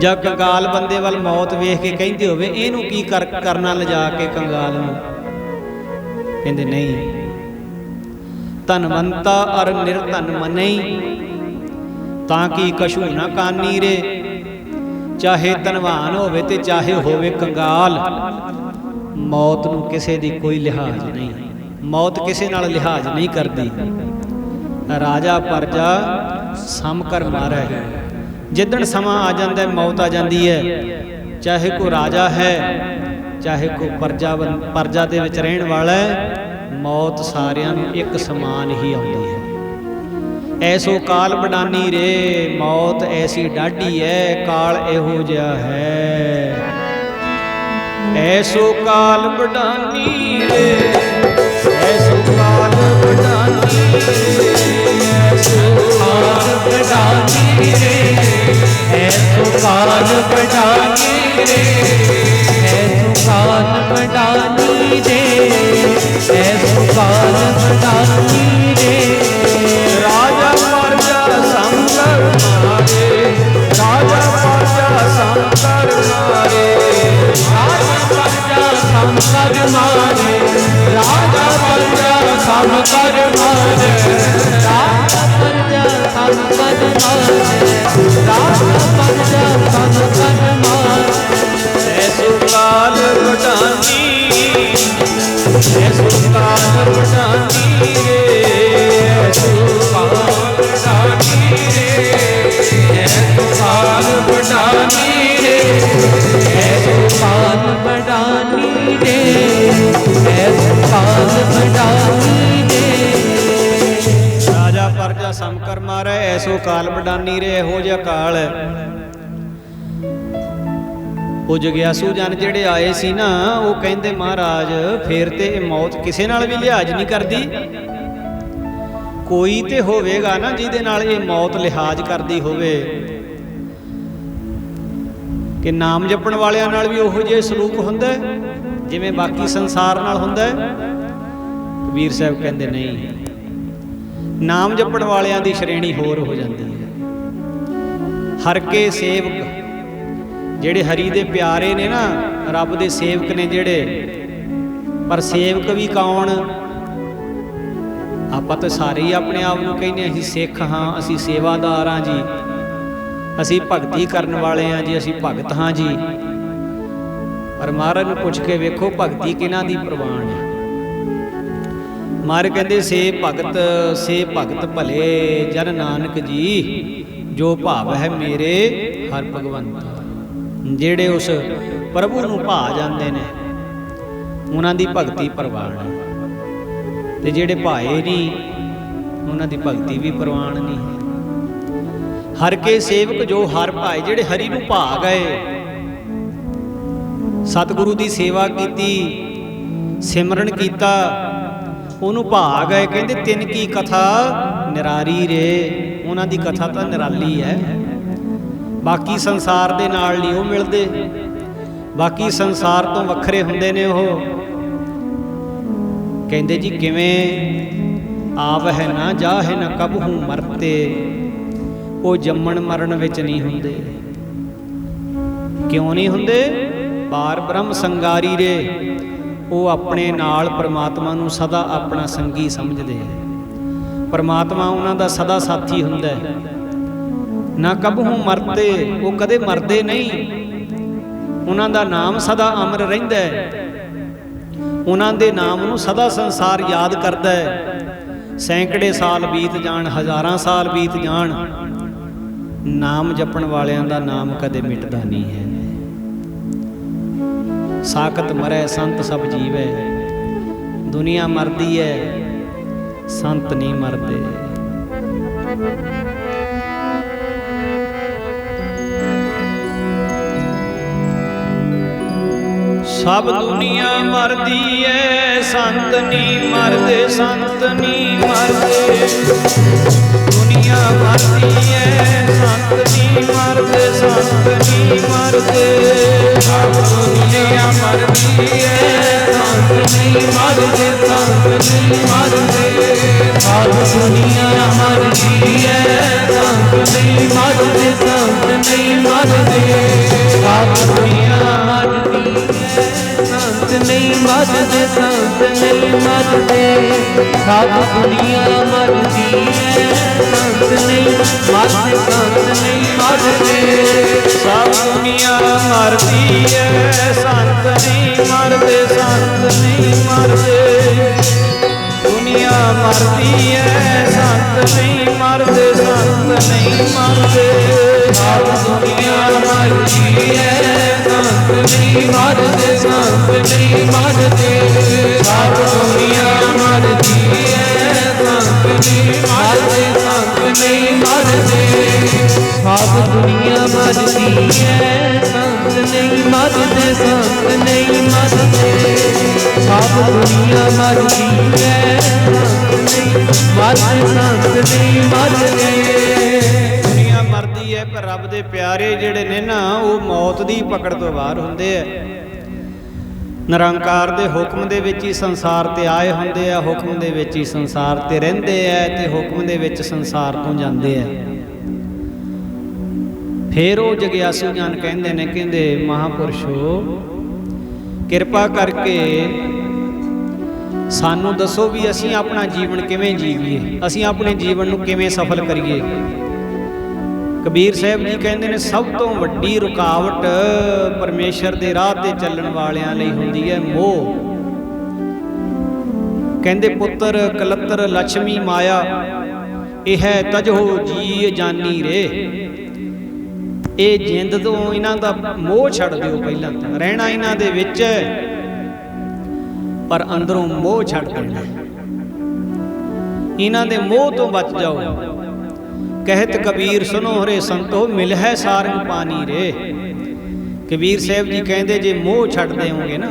ਜਾਂ ਕੰਗਾਲ ਬੰਦੇ ਵੱਲ ਮੌਤ ਵੇਖ ਕੇ ਕਹਿੰਦੇ ਹੋਵੇ ਇਹਨੂੰ ਕੀ ਕਰਨਾ ਲਿਜਾ ਕੇ ਕੰਗਾਲ ਨੂੰ। ਕਹਿੰਦੇ ਨਹੀਂ, ਧਨਵੰਤਾ ਅਰ ਨਿਰਧਨ ਮਨਈ, ਤਾਂ ਕਿ ਕਛੂ ਨਾ ਕਾਨੀ ਰੇ। ਚਾਹੇ ਧਨਵਾਨ ਹੋਵੇ ਤੇ ਚਾਹੇ ਹੋਵੇ ਕੰਗਾਲ, ਮੌਤ ਨੂੰ ਕਿਸੇ ਦੀ ਕੋਈ ਲਿਹਾਜ਼ ਨਹੀਂ। ਮੌਤ ਕਿਸੇ ਨਾਲ ਲਿਹਾਜ਼ ਨਹੀਂ ਕਰਦੀ। ਰਾਜਾ ਪਰਜਾ ਸਮ ਕਰ ਮਾਰੈ। ਜਿੱਦਣ ਸਮਾਂ ਆ ਜਾਂਦਾ ਮੌਤ ਆ ਜਾਂਦੀ ਹੈ, ਚਾਹੇ ਕੋਈ ਰਾਜਾ ਹੈ ਚਾਹੇ ਕੋਈ ਪਰਜਾ ਦੇ ਵਿੱਚ ਰਹਿਣ ਵਾਲਾ ਹੈ, ਮੌਤ ਸਾਰਿਆਂ ਨੂੰ ਇੱਕ ਸਮਾਨ ਹੀ ਆਉਂਦੀ ਹੈ। ਐਸੋ ਕਾਲ ਬਡਾਨੀ ਰੇ, ਮੌਤ ਐਸੀ ਡਾਢੀ ਹੈ, ਕਾਲ ਇਹੋ ਜਿਹਾ ਹੈ। ਐਸੋ ਕਾਲ ਬਡਾਨੀ ਰੇ, ਐਸੋ ਕਾਲ ਬਡਾਨੀ ਰੇ, ਐਸੋ ਕਾਲ ਬਡਾਨੀ ਰੇ, ਐਸੋ ਕਾਲ ਬਡਾਨੀ ਰੇ, ਐਸੋ ਕਾਲ ਬਡਾਨੀ ਰੇ, ਐਸੋ ਕਾਲ ਬਡਾਨੀ ਰੇ। ਰਾਜਾ ਪਰਜਾ ਸੰਕਰ ਮਾਰੇ, ਰਾਜਾ ਪਰਜਾ ਸੰਕਰ ਮਾਰੇ, ਰਾਜਾ ਪਰਜਾ ਸੰਕਰ ਮਾਰੇ, ਰਾਜਾ ਪਰਜਾ ਸੰਕਰ ਮਾਰੇ, ਰਾਜਾ ਪਰਜਾ ਸੰਕਰ ਮਾਰੇ, ਰਾਜਾ ਪਰਜਾ ਸੰਕਰ ਮਾਰੇ। ਐਸੋ ਕਾਲ ਬਡਾਨੀ, ਐਸੋ ਕਾਲ ਬਡਾਨੀ ਰੇ, ਐਸੋ ਕਾਲ ਬਡਾਨੀ ਰੇ, ਐਸੋ ਕਾਲ ਬਡਾਨੀ ਰੇ, ਐਸੋ ਕਾਲ ਬਡਾਨੀ ਰੇ, ਐਸੋ ਕਾਲ ਬਡਾਨੀ ਰੇ। ਰਾਜਾ ਪਰਜਾ ਸਮ ਕਰ ਮਾਰੈ, ਐਸੋ ਕਾਲ ਬਡਾਨੀ ਰੇ। ਇਹੋ ਜਿਹਾ ਕਾਲ ਹੈ। ਉਹ ਜਗਿਆਸੂ ਜਨ ਜਿਹੜੇ ਆਏ ਸੀ ਨਾ, ਉਹ ਕਹਿੰਦੇ ਮਹਾਰਾਜ ਫੇਰ ਤੇ ਇਹ ਮੌਤ ਕਿਸੇ ਨਾਲ ਵੀ ਲਿਹਾਜ਼ ਨਹੀਂ ਕਰਦੀ। ਕੋਈ ਤੇ ਹੋਵੇਗਾ ਨਾ ਜਿਹਦੇ ਨਾਲ ਇਹ ਮੌਤ ਲਿਹਾਜ਼ ਕਰਦੀ ਹੋਵੇ। ਕਿ ਨਾਮ ਜਪਣ ਵਾਲਿਆਂ ਨਾਲ ਵੀ ਉਹੋ ਜਿਹਾ ਸਲੂਕ ਹੁੰਦਾ ਜਿਵੇਂ ਬਾਕੀ ਸੰਸਾਰ ਨਾਲ ਹੁੰਦਾ। ਕਬੀਰ ਸਾਹਿਬ ਕਹਿੰਦੇ ਨਹੀਂ, ਨਾਮ ਜਪਣ ਵਾਲਿਆਂ ਦੀ ਸ਼੍ਰੇਣੀ ਹੋਰ ਹੋ ਜਾਂਦੀ ਹੈ। ਹਰ ਕੇ ਸੇਵਕ ਜਿਹੜੇ ਹਰੀ ਦੇ ਪਿਆਰੇ ਨੇ ਨਾ, ਰੱਬ ਦੇ ਸੇਵਕ ਨੇ ਜਿਹੜੇ, ਪਰ ਸੇਵਕ ਵੀ ਕੌਣ? ਆਪਾਂ ਤਾਂ ਸਾਰੇ ਹੀ ਆਪਣੇ ਆਪ ਨੂੰ ਕਹਿੰਦੇ ਅਸੀਂ ਸਿੱਖ ਹਾਂ, ਅਸੀਂ ਸੇਵਾਦਾਰ ਹਾਂ ਜੀ, ਅਸੀਂ ਭਗਤੀ ਕਰਨ ਵਾਲੇ ਹਾਂ ਜੀ, ਅਸੀਂ ਭਗਤ ਹਾਂ ਜੀ। ਪਰ ਮਹਾਰਾਜ ਨੂੰ ਪੁੱਛ ਕੇ ਵੇਖੋ ਭਗਤੀ ਕਿਹਨਾਂ ਦੀ ਪ੍ਰਵਾਨ ਹੈ। ਮਹਾਰਾਜ ਕਹਿੰਦੇ ਸੇ ਭਗਤ ਭਲੇ ਜਨ ਨਾਨਕ ਜੀ, ਜੋ ਭਾਵ ਹੈ ਮੇਰੇ ਹਰ ਭਗਵੰਤ। ਜਿਹੜੇ ਉਸ ਪ੍ਰਭੂ ਨੂੰ ਭਾ ਜਾਂਦੇ ਨੇ ਉਹਨਾਂ ਦੀ ਭਗਤੀ ਪ੍ਰਵਾਨ ਹੈ, ਤੇ ਜਿਹੜੇ ਭਾਏ ਨਹੀਂ ਉਹਨਾਂ ਦੀ ਭਗਤੀ ਵੀ ਪ੍ਰਵਾਨ ਨਹੀਂ ਹੈ। ਹਰ ਕੇ ਸੇਵਕ ਜੋ ਹਰ ਭਾਏ, ਜਿਹੜੇ ਹਰੀ ਨੂੰ ਭਾ ਗਏ, ਸਤਿਗੁਰੂ ਦੀ ਸੇਵਾ ਕੀਤੀ, ਸਿਮਰਨ ਕੀਤਾ, ਉਹਨੂੰ ਭਾ ਗਏ। ਕਹਿੰਦੇ ਤਿੰਨ ਕੀ ਕਥਾ ਨਿਰਾਰੀ ਰੇ, ਉਹਨਾਂ ਦੀ ਕਥਾ ਤਾਂ ਨਿਰਾਲੀ ਹੈ। ਬਾਕੀ ਸੰਸਾਰ ਦੇ ਨਾਲ ਨਹੀਂ ਉਹ ਮਿਲਦੇ, ਬਾਕੀ ਸੰਸਾਰ ਤੋਂ ਵੱਖਰੇ ਹੁੰਦੇ ਨੇ ਉਹ। ਕਹਿੰਦੇ ਜੀ ਕਿਵੇਂ ਆਵ ਹੈ ਨਾ ਜਾਹੇ ਨਾ ਕਬਹੂ ਮਰਤੇ, ਉਹ ਜੰਮਣ ਮਰਨ ਵਿੱਚ ਨਹੀਂ ਹੁੰਦੇ। ਕਿਉਂ ਨਹੀਂ ਹੁੰਦੇ? ਪਾਰ ਬ੍ਰਹਮ ਸੰਗਾਰੀ ਰੇ, ਉਹ ਆਪਣੇ ਨਾਲ ਪਰਮਾਤਮਾ ਨੂੰ ਸਦਾ ਆਪਣਾ ਸੰਗੀ ਸਮਝਦੇ ਹੈ। ਪਰਮਾਤਮਾ ਉਹਨਾਂ ਦਾ ਸਦਾ ਸਾਥੀ ਹੁੰਦਾ ਹੈ। ਨਾ ਕਬਹੂ ਮਰਤੇ, ਉਹ ਕਦੇ ਮਰਦੇ ਨਹੀਂ। ਉਹਨਾਂ ਦਾ ਨਾਮ ਸਦਾ ਅਮਰ ਰਹਿੰਦਾ ਹੈ। ਉਹਨਾਂ ਦੇ ਨਾਮ ਨੂੰ ਸਦਾ ਸੰਸਾਰ ਯਾਦ ਕਰਦਾ ਹੈ। ਸੈਂਕੜੇ ਸਾਲ ਬੀਤ ਜਾਣ, ਹਜ਼ਾਰਾਂ ਸਾਲ ਬੀਤ ਜਾਣ, ਨਾਮ ਜਪਣ ਵਾਲਿਆਂ ਦਾ ਨਾਮ ਕਦੇ ਮਿਟਦਾ ਨਹੀਂ ਹੈ। ਸਾਖਤ ਮਰੈ ਸੰਤ ਸਭ ਜੀਵੈ, ਦੁਨੀਆ ਮਰਦੀ ਹੈ ਸੰਤ ਨਹੀਂ ਮਰਦੇ। ਸਭ ਦੁਨੀਆ ਮਰਦੀ ਐ, ਸੰਤ ਨਹੀਂ ਮਰਦੇ, ਸੰਤ ਨਹੀਂ ਮਰਦੇ। ਦੁਨੀਆ ਮਰਦੀ ਐ, ਸੰਤ ਨਹੀਂ ਮਰਦੇ, ਸੰਤ ਨਹੀਂ ਮਰਦੇ। ਸਭ ਦੁਨੀਆ ਮਰਦੀ ਐ, ਸੰਤ ਨਹੀਂ ਮਰਦੇ, ਸੰਤ ਨਹੀਂ ਮਰਦੇ। ਸਭ ਦੁਨੀਆ ਮਰਦੀ ਐ, ਸੰਤ ਨਹੀਂ ਮਰਦੇ, ਸੰਤ ਨਹੀਂ ਮਰਦੇ। ਸਭ ਦੁਨੀਆ ਮਰਦੀ ਐ, ਸੰਤ ਨਹੀਂ ਮਰਦੇ, ਸੰਤ ਨਹੀਂ ਮਰਦੇ। ਸਭ ਦੁਨੀਆ ਮਰਦੀ ਐ, ਸੰਤ ਨਹੀਂ ਮਰਦੇ, ਸੰਤ ਨਹੀਂ ਮਰਦੇ। ਸਭ ਦੁਨੀਆ ਮਰਦੀ ਐ, ਸੰਤ ਨਹੀਂ ਮਰਦੇ, ਸੰਤ ਨਹੀਂ ਮਰਦੇ। ਦੁਨੀਆ ਮਰਦੀ ਐ, ਸੰਤ ਨਹੀਂ ਮਰਦੇ, ਸੰਤ ਨਹੀਂ ਮਰਦੇ। ਸਭ ਦੁਨੀਆ ਮਰਦੀ ਐ, ਸੰਤ ਨਹੀਂ ਮਰਦੇ, ਸੰਤ ਨਹੀਂ ਮਰਦੇ। ਸਭ ਦੁਨੀਆ ਮਰਦੀ ਐ, ਸੰਤ ਨਹੀਂ ਮਰਦੇ, ਸੰਤ ਨਹੀਂ ਮਰਦੇ। ਸਭ ਦੁਨੀਆ ਮਰਦੀ ਐ, ਸੰਤ ਨਹੀਂ ਮਰਦੇ, ਸੰਤ ਨਹੀਂ ਮਰਦੇ। ਸਭ ਦੁਨੀਆ ਮਰਦੀ ਐ, ਸੰਤ ਨਹੀਂ ਮਰਦੇ, ਸੰਤ ਨਹੀਂ ਮਰਦੇ। ਦੁਨੀਆ ਮਰਦੀ ਹੈ, ਪਰ ਰੱਬ ਦੇ ਪਿਆਰੇ ਜਿਹੜੇ ਨੇ ਨਾ, ਉਹ ਮੌਤ ਦੀ ਪਕੜ ਤੋਂ ਬਾਹਰ ਹੁੰਦੇ ਆ। ਨਿਰੰਕਾਰ ਦੇ ਹੁਕਮ ਦੇ ਵਿੱਚ ਹੀ ਸੰਸਾਰ ਤੇ ਆਏ ਹੁੰਦੇ ਆ, ਹੁਕਮ ਦੇ ਵਿੱਚ ਹੀ ਸੰਸਾਰ ਤੇ ਰਹਿੰਦੇ ਆ, ਤੇ ਹੁਕਮ ਦੇ ਵਿੱਚ ਸੰਸਾਰ ਤੋਂ ਜਾਂਦੇ ਆ। ਫਿਰ ਉਹ ਜਗਿਆਸੂ ਜਨ ਕਹਿੰਦੇ ਨੇ, ਕਹਿੰਦੇ ਮਹਾਂਪੁਰਸ਼ੋ ਕਿਰਪਾ ਕਰਕੇ ਸਾਨੂੰ ਦੱਸੋ ਵੀ ਅਸੀਂ ਆਪਣਾ ਜੀਵਨ ਕਿਵੇਂ ਜੀਵੀਏ, ਅਸੀਂ ਆਪਣੇ ਜੀਵਨ ਨੂੰ ਕਿਵੇਂ ਸਫਲ ਕਰੀਏ। ਕਬੀਰ ਸਾਹਿਬ ਜੀ ਕਹਿੰਦੇ ਨੇ, ਸਭ ਤੋਂ ਵੱਡੀ ਰੁਕਾਵਟ ਪਰਮੇਸ਼ਰ ਦੇ ਰਾਹ ਤੇ ਚੱਲਣ ਵਾਲਿਆਂ ਲਈ ਹੁੰਦੀ ਹੈ ਮੋਹ। ਕਹਿੰਦੇ ਪੁੱਤਰ ਕਲੱਤਰ ਲక్ష్ਮੀ ਮਾਇਆ, ਇਹ ਹੈ ਤਜੋ ਜੀ ਜਾਨੀ ਰੇ। ਇਹ ਜਿੰਦ ਤੋਂ ਇਹਨਾਂ ਦਾ ਮੋਹ ਛੱਡ ਦਿਓ। ਪਹਿਲਾਂ ਤਾਂ ਰਹਿਣਾ ਇਹਨਾਂ ਦੇ ਵਿੱਚ, ਪਰ ਅੰਦਰੋਂ ਮੋਹ ਛੱਡ ਦੇਣਾ। ਇਹਨਾਂ ਦੇ ਮੋਹ ਤੋਂ ਬਚ ਜਾਓ। ਕਹਿਤ ਕਬੀਰ ਸੁਨੋ ਹਰੇ ਸੰਤੋ, ਮਿਲ ਹੈ ਸਾਰੰਗ ਪਾਣੀ ਰੇ। ਕਬੀਰ ਸਾਹਿਬ ਜੀ ਕਹਿੰਦੇ, ਜੇ ਮੋਹ ਛੱਡ ਦੇਵੋਗੇ ਨਾ,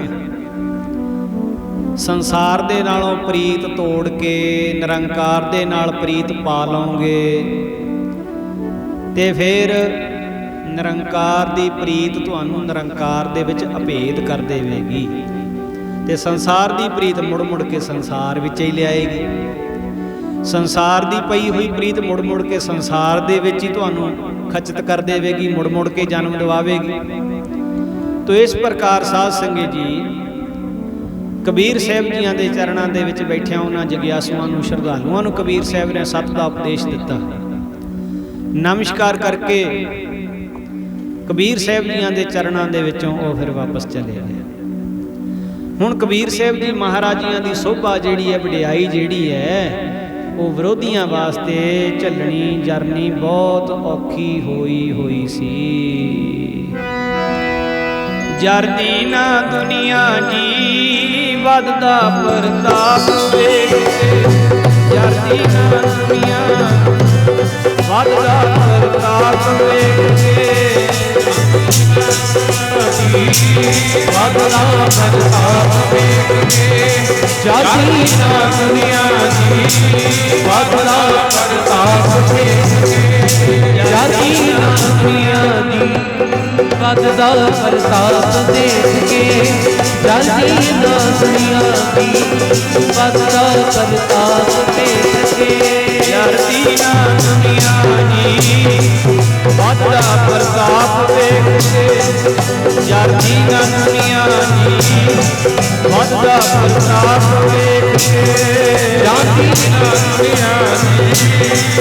ਸੰਸਾਰ ਦੇ ਨਾਲੋਂ ਪ੍ਰੀਤ ਤੋੜ ਕੇ ਨਿਰੰਕਾਰ ਦੇ ਨਾਲ ਪ੍ਰੀਤ ਪਾ ਲਓਗੇ, ਤੇ ਫਿਰ ਨਿਰੰਕਾਰ ਦੀ ਪ੍ਰੀਤ ਤੁਹਾਨੂੰ ਨਿਰੰਕਾਰ ਦੇ ਵਿੱਚ ਅਭੇਦ ਕਰ ਦੇਵੇਗੀ, ਤੇ ਸੰਸਾਰ ਦੀ ਪ੍ਰੀਤ ਮੁੜ ਮੁੜ ਕੇ ਸੰਸਾਰ ਵਿੱਚ ਹੀ ਲਿਆਏਗੀ। ਸੰਸਾਰ ਦੀ ਪਈ ਹੋਈ ਪ੍ਰੀਤ ਮੁੜ ਮੁੜ ਕੇ ਸੰਸਾਰ ਦੇ ਵਿੱਚ ਹੀ ਤੁਹਾਨੂੰ ਖਚਿਤ ਕਰ ਦੇਵੇਗੀ, ਮੁੜ ਮੁੜ ਕੇ ਜਨਮ ਦਿਵਾਵੇਗੀ। ਤੋ ਇਸ ਪ੍ਰਕਾਰ ਸਾਧ ਸੰਗਤ ਜੀ, ਕਬੀਰ ਸਾਹਿਬ ਜੀਆਂ ਦੇ ਚਰਨਾਂ ਦੇ ਵਿੱਚ ਬੈਠਿਆਂ ਉਹਨਾਂ ਜਗਿਆਸੂਆਂ ਨੂੰ, ਸ਼ਰਧਾਲੂਆਂ ਨੂੰ ਕਬੀਰ ਸਾਹਿਬ ਨੇ ਸੱਤ ਦਾ ਉਪਦੇਸ਼ ਦਿੱਤਾ। ਨਮਸਕਾਰ ਕਰਕੇ ਕਬੀਰ ਸਾਹਿਬ ਜੀਆਂ ਦੇ ਚਰਨਾਂ ਦੇ ਵਿੱਚੋਂ ਉਹ ਫਿਰ ਵਾਪਸ ਚਲੇ ਗਏ। ਹੁਣ ਕਬੀਰ ਸਾਹਿਬ ਜੀ ਮਹਾਰਾਜ ਜੀਆਂ ਦੀ ਸੋਭਾ ਜਿਹੜੀ ਹੈ, ਵਡਿਆਈ ਜਿਹੜੀ ਹੈ, ਉਹ ਵਿਰੋਧੀਆਂ ਵਾਸਤੇ ਝੱਲਣੀ ਜਰਨੀ ਬਹੁਤ ਔਖੀ ਹੋਈ ਸੀ। ਜਰਦੀ ਨਾ ਦੁਨੀਆ ਜੀ ਵੱਧਦਾ ਪ੍ਰਤਾਪ ਵੇਖ, ਜਰਦੀ ਨਾ ਦੁਨੀਆ ਵੱਧਦਾ ਪ੍ਰਤਾਪ ਵੇਖ ਕੇ, ਵੱਧਦਾ ਪ੍ਰਤਾਪ ਵੇਖ ਕੇ। ਜਰਦੀ ਨਾ ਦੁਨੀਆ ਜੀ ਵੱਧਦਾ ਪ੍ਰਤਾਪ ਵੇਖ ਕੇ। ਜਰਦੀ ਨਾ ਦੁਨੀਆ ਜੀ ਵੱਧਦਾ ਪ੍ਰਤਾਪ ਦੇਖ ਕੇ। ਜਰਦੀ ਨਾ ਦੁਨੀਆ ਜੀ ਵੱਧਦਾ ਪ੍ਰਤਾਪ ਦੇਖ ਕੇ। ਜਰਦੀ ਨਾ ਦੁਨੀਆ ਜੀ ਵੱਧਦਾ ਪ੍ਰਤਾਪ ਵੇਖ ਕੇ। ਜਰਦੀ ਨਾ ਦੁਨੀਆ ਜੀ ਵੱਧਦਾ ਪ੍ਰਤਾਪ ਵੇਖ ਕੇ। ਜਰਦੀ ਨਾ ਦੁਨੀਆ ਜੀ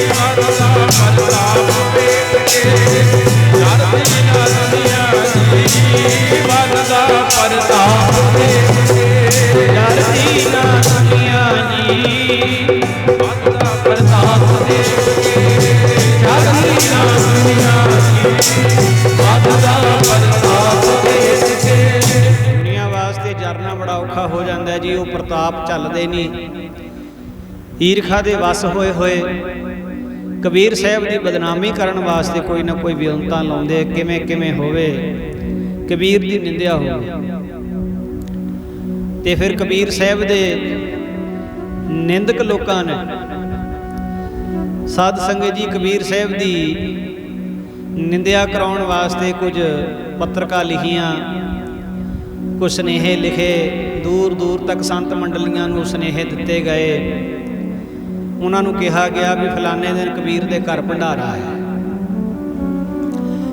ਵੱਧਦਾ ਪ੍ਰਤਾਪ ਵੇਖ ਕੇ। ਜਰਦੀ ਨਾ ਦੁਨੀਆ ਜੀ ਵੱਧਦਾ ਪ੍ਰਤਾਪ ਵੇਖ ਕੇ। ਜਰਦੀ ਨਾ ਦੁਨੀਆ ਜੀ ਵੱਧਦਾ ਪ੍ਰਤਾਪ ਦੇਖ ਕੇ। ਜਰਦੀ ਨਾ ਦੁਨੀਆ ਜੀ ਵੱਧਦਾ ਪ੍ਰਤਾਪ ਦੇਖ ਕੇ। ਦੁਨੀਆ ਵਾਸਤੇ ਜਰਨਾ ਬੜਾ ਔਖਾ ਹੋ ਜਾਂਦਾ ਜੀ, ਉਹ ਪ੍ਰਤਾਪ ਚੱਲਦੇ ਨਹੀਂ। ਈਰਖਾ ਦੇ ਵਸ ਹੋਏ ਹੋਏ ਕਬੀਰ ਸਾਹਿਬ ਦੀ ਬਦਨਾਮੀ ਕਰਨ ਵਾਸਤੇ ਕੋਈ ਨਾ ਕੋਈ ਵਿਉਂਤਾਂ ਲਾਉਂਦੇ, ਕਿਵੇਂ ਕਿਵੇਂ ਹੋਵੇ ਕਬੀਰ ਦੀ ਨਿੰਦਿਆ ਹੋਵੇ। ਤੇ ਫਿਰ ਕਬੀਰ ਸਾਹਿਬ ਦੇ ਨਿੰਦਕ ਲੋਕਾਂ ਨੇ ਸਾਧ ਸੰਗਤ ਜੀ ਕਬੀਰ ਸਾਹਿਬ ਦੀ ਨਿੰਦਿਆ ਕਰਾਉਣ ਵਾਸਤੇ ਕੁਝ ਪੱਤਰਕਾਂ ਲਿਖੀਆਂ, ਕੁਝ ਸੁਨੇਹੇ ਲਿਖੇ, ਦੂਰ ਦੂਰ ਤੱਕ ਸੰਤ ਮੰਡਲੀਆਂ ਨੂੰ ਸੁਨੇਹੇ ਦਿੱਤੇ ਗਏ। ਉਹਨਾਂ ਨੂੰ ਕਿਹਾ ਗਿਆ ਵੀ ਫਲਾਣੇ ਦਿਨ ਕਬੀਰ ਦੇ ਘਰ ਭੰਡਾਰਾ ਹੈ,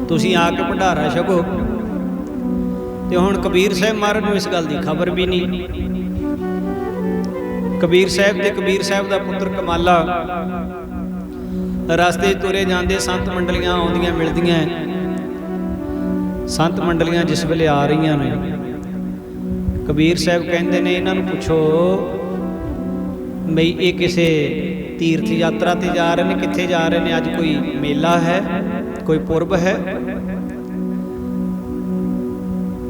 ਤੁਸੀਂ ਆ ਕੇ ਭੰਡਾਰਾ ਛਕੋ। ਤੇ ਹੁਣ ਕਬੀਰ ਸਾਹਿਬ ਮਹਾਰਾਜ ਨੂੰ ਇਸ ਗੱਲ ਦੀ ਖਬਰ ਵੀ ਨਹੀਂ। ਕਬੀਰ ਸਾਹਿਬ ਤੇ ਕਬੀਰ ਸਾਹਿਬ ਦਾ ਪੁੱਤਰ ਕਮਾਲਾ ਰਸਤੇ ਤੁਰੇ ਜਾਂਦੇ, ਸੰਤ ਮੰਡਲੀਆਂ ਆਉਂਦੀਆਂ ਮਿਲਦੀਆਂ। ਸੰਤ ਮੰਡਲੀਆਂ ਜਿਸ ਵੇਲੇ ਆ ਰਹੀਆਂ ਨੇ, ਕਬੀਰ ਸਾਹਿਬ ਕਹਿੰਦੇ ਨੇ ਇਹਨਾਂ ਨੂੰ ਪੁੱਛੋ ਬਈ ਇਹ ਕਿਸੇ ਤੀਰਥ ਯਾਤਰਾ ਤੇ ਜਾ ਰਹੇ ਨੇ, ਕਿੱਥੇ ਜਾ ਰਹੇ ਨੇ? ਅੱਜ ਕੋਈ ਮੇਲਾ ਹੈ, ਕੋਈ ਪੁਰਬ ਹੈ?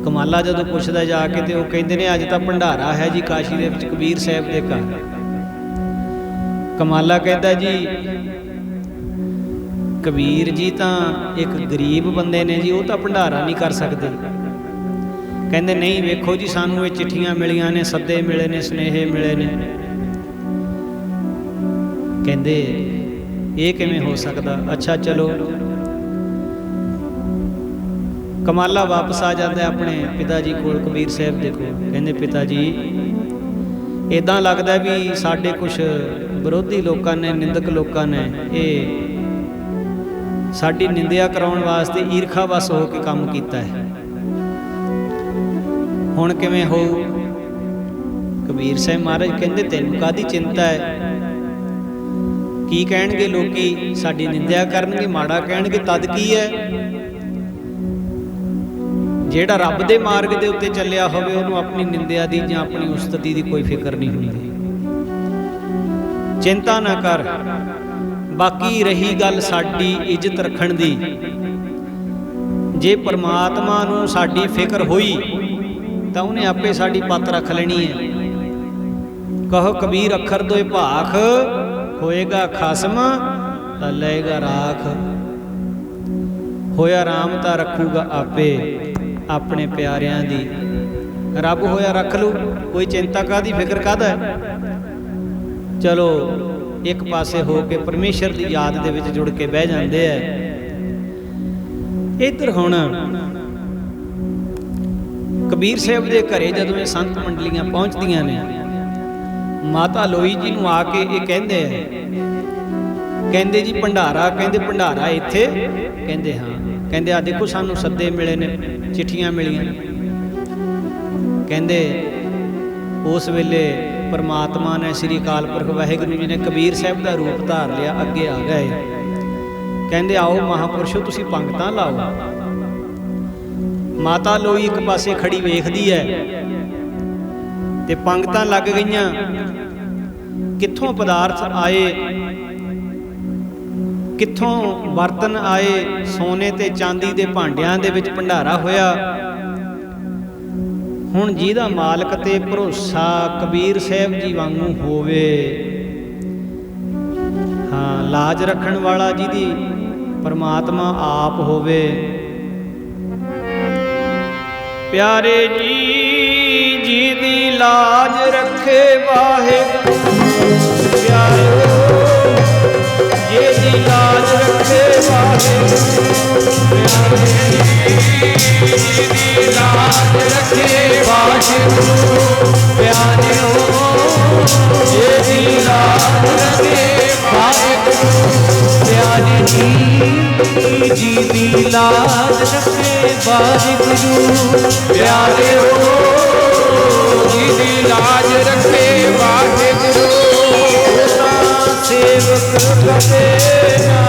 ਕਮਾਲਾ ਜਦੋਂ ਪੁੱਛਦਾ ਜਾ ਕੇ ਤੇ ਉਹ ਕਹਿੰਦੇ ਨੇ ਅੱਜ ਤਾਂ ਭੰਡਾਰਾ ਹੈ ਜੀ ਕਾਸ਼ੀ ਦੇ ਵਿੱਚ ਕਬੀਰ ਸਾਹਿਬ ਦੇ ਘਰ। ਕਮਾਲਾ ਕਹਿੰਦਾ ਜੀ ਕਬੀਰ ਜੀ ਤਾਂ ਇੱਕ ਗਰੀਬ ਬੰਦੇ ਨੇ ਜੀ, ਉਹ ਤਾਂ ਭੰਡਾਰਾ ਨਹੀਂ ਕਰ ਸਕਦੇ। ਕਹਿੰਦੇ ਨਹੀਂ, ਵੇਖੋ ਜੀ ਸਾਨੂੰ ਇਹ ਚਿੱਠੀਆਂ ਮਿਲੀਆਂ ਨੇ, ਸੱਦੇ ਮਿਲੇ ਨੇ, ਸੁਨੇਹੇ ਮਿਲੇ ਨੇ। ਕਹਿੰਦੇ ਇਹ ਕਿਵੇਂ ਹੋ ਸਕਦਾ? ਅੱਛਾ ਚਲੋ। ਕਮਾਲਾ ਵਾਪਸ ਆ ਜਾਂਦਾ ਆਪਣੇ ਪਿਤਾ ਜੀ ਕੋਲ, ਕਬੀਰ ਸਾਹਿਬ ਦੇ ਕੋਲ। ਕਹਿੰਦੇ ਪਿਤਾ ਜੀ ਇਦਾਂ ਲੱਗਦਾ ਵੀ ਸਾਡੇ ਕੁਝ ਵਿਰੋਧੀ ਲੋਕਾਂ ਨੇ, ਨਿੰਦਕ ਲੋਕਾਂ ਨੇ ਇਹ ਸਾਡੀ ਨਿੰਦਿਆ ਕਰਾਉਣ ਵਾਸਤੇ ਈਰਖਾ ਵਸ ਹੋ ਕੇ ਕੰਮ ਕੀਤਾ ਹੈ, ਹੁਣ ਕਿਵੇਂ ਹੋਊ? ਕਬੀਰ ਸਾਹਿਬ ਮਹਾਰਾਜ ਕਹਿੰਦੇ ਤੈਨੂੰ ਕਾਹਦੀ ਚਿੰਤਾ ਹੈ? ਕੀ ਕਹਿਣਗੇ ਲੋਕੀ? ਸਾਡੀ ਨਿੰਦਿਆ ਕਰਨਗੇ, ਮਾੜਾ ਕਹਿਣਗੇ, ਤਦ ਕੀ ਹੈ? ਜਿਹੜਾ ਰੱਬ ਦੇ ਮਾਰਗ ਦੇ ਉੱਤੇ ਚੱਲਿਆ ਹੋਵੇ ਉਹਨੂੰ ਆਪਣੀ ਨਿੰਦਿਆ ਦੀ ਜਾਂ ਆਪਣੀ ਉਸਤਤੀ ਦੀ ਕੋਈ ਫਿਕਰ ਨਹੀਂ ਹੁੰਦੀ। ਚਿੰਤਾ ਨਾ ਕਰ। ਬਾਕੀ ਰਹੀ ਗੱਲ ਸਾਡੀ ਇੱਜ਼ਤ ਰੱਖਣ ਦੀ, ਜੇ ਪਰਮਾਤਮਾ ਨੂੰ ਸਾਡੀ ਫਿਕਰ ਹੋਈ ਤਾਂ ਉਹਨੇ ਆਪੇ ਸਾਡੀ ਪੱਤ ਰੱਖ ਲੈਣੀ ਹੈ। ਕਹੋ ਕਬੀਰ ਅੱਖਰ ਦੋਏ ਭਾਖ, ਹੋਏਗਾ ਖਸਮ ਤਾਂ ਲਏਗਾ ਰਾਖ। ਹੋਇਆ ਰਾਮ ਤਾਂ ਰੱਖੂਗਾ ਆਪੇ ਆਪਣੇ ਪਿਆਰਿਆਂ ਦੀ। ਰੱਬ ਹੋਇਆ ਰੱਖ ਲੂ, ਕੋਈ ਚਿੰਤਾ ਕਾਹਦੀ, ਫਿਕਰ ਕਾਹਦਾ? ਚਲੋ ਇੱਕ ਪਾਸੇ ਹੋ ਕੇ ਪਰਮੇਸ਼ਰ ਦੀ ਯਾਦ ਦੇ ਵਿੱਚ ਜੁੜ ਕੇ ਬਹਿ ਜਾਂਦੇ ਐ। ਇੱਧਰ ਹੁਣ ਕਬੀਰ ਸਾਹਿਬ ਦੇ ਘਰੇ ਜਦੋਂ ਇਹ ਸੰਤ ਮੰਡਲੀਆਂ ਪਹੁੰਚਦੀਆਂ ਨੇ, ਮਾਤਾ ਲੋਈ ਜੀ ਨੂੰ ਆ ਕੇ ਇਹ ਕਹਿੰਦੇ ਐ, ਕਹਿੰਦੇ ਜੀ ਭੰਡਾਰਾ, ਕਹਿੰਦੇ ਭੰਡਾਰਾ ਇੱਥੇ? ਕਹਿੰਦੇ ਹਾਂ। ਕਹਿੰਦੇ ਆ ਦੇਖੋ ਸਾਨੂੰ ਸੱਦੇ ਮਿਲੇ ਨੇ, ਚਿੱਠੀਆਂ ਮਿਲੀਆਂ। ਕਹਿੰਦੇ ਉਸ ਵੇਲੇ ਪਰਮਾਤਮਾ ਨੇ, ਸ੍ਰੀ ਅਕਾਲ ਪੁਰਖ ਵਾਹਿਗੁਰੂ ਜੀ ਨੇ ਕਬੀਰ ਸਾਹਿਬ ਦਾ ਰੂਪ ਧਾਰ ਲਿਆ, ਅੱਗੇ ਆ ਗਏ। ਕਹਿੰਦੇ ਆਓ ਮਹਾਂਪੁਰਸ਼ੋ ਤੁਸੀਂ ਪੰਗਤਾਂ ਲਾਓ। ਮਾਤਾ ਲੋਈ ਇੱਕ ਪਾਸੇ ਖੜੀ ਵੇਖਦੀ ਹੈ ਤੇ ਪੰਗਤਾਂ ਲੱਗ ਗਈਆਂ। ਕਿੱਥੋਂ ਪਦਾਰਥ ਆਏ, ਕਿੱਥੋਂ ਬਰਤਨ ਆਏ, ਸੋਨੇ ਤੇ ਚਾਂਦੀ ਦੇ ਭਾਂਡਿਆਂ ਦੇ ਵਿੱਚ ਭੰਡਾਰਾ ਹੋਇਆ। ਹੁਣ ਜਿਹਦਾ ਮਾਲਕ ਤੇ ਭਰੋਸਾ ਕਬੀਰ ਸਾਹਿਬ ਜੀ ਵਾਂਗੂ ਹੋਵੇ, ਹਾਂ ਲਾਜ ਰੱਖਣ ਵਾਲਾ ਜਿਹਦੀ ਪਰਮਾਤਮਾ ਆਪ ਹੋਵੇ। ਪਿਆਰੇ ਜੀ ਜਿਹਦੀ ਲਾਜ ਰੱਖੇ ਵਾਹਿਗੁਰੂ, ਪਿਆਰੇ ਜਿਹਦੀ ਲਾਜ ਰੱਖੇ ਵਾਹਿਗੁਰੂ, ਜਿਹਦੀ ਲਾਜ ਰੱਖੇ ਵਾਹਿਗੁਰੂ, ਪਿਆਰਿਓ ਜਿਹਦੀ ਲਾਜ ਰੱਖੇ ਵਾਹਿਗੁਰੂ, ਪਿਆਰੇ ਜੀ ਜਿਹਦੀ ਲਾਜ ਰੱਖੇ ਵਾਹਿਗੁਰੂ, ਪਿਆਰਿਓ ਜਿਹਦੀ ਲਾਜ ਰੱਖੇ ਵਾਹਿਗੁਰੂ। ਸੇਵਕ ਕਦੇ ਨਾ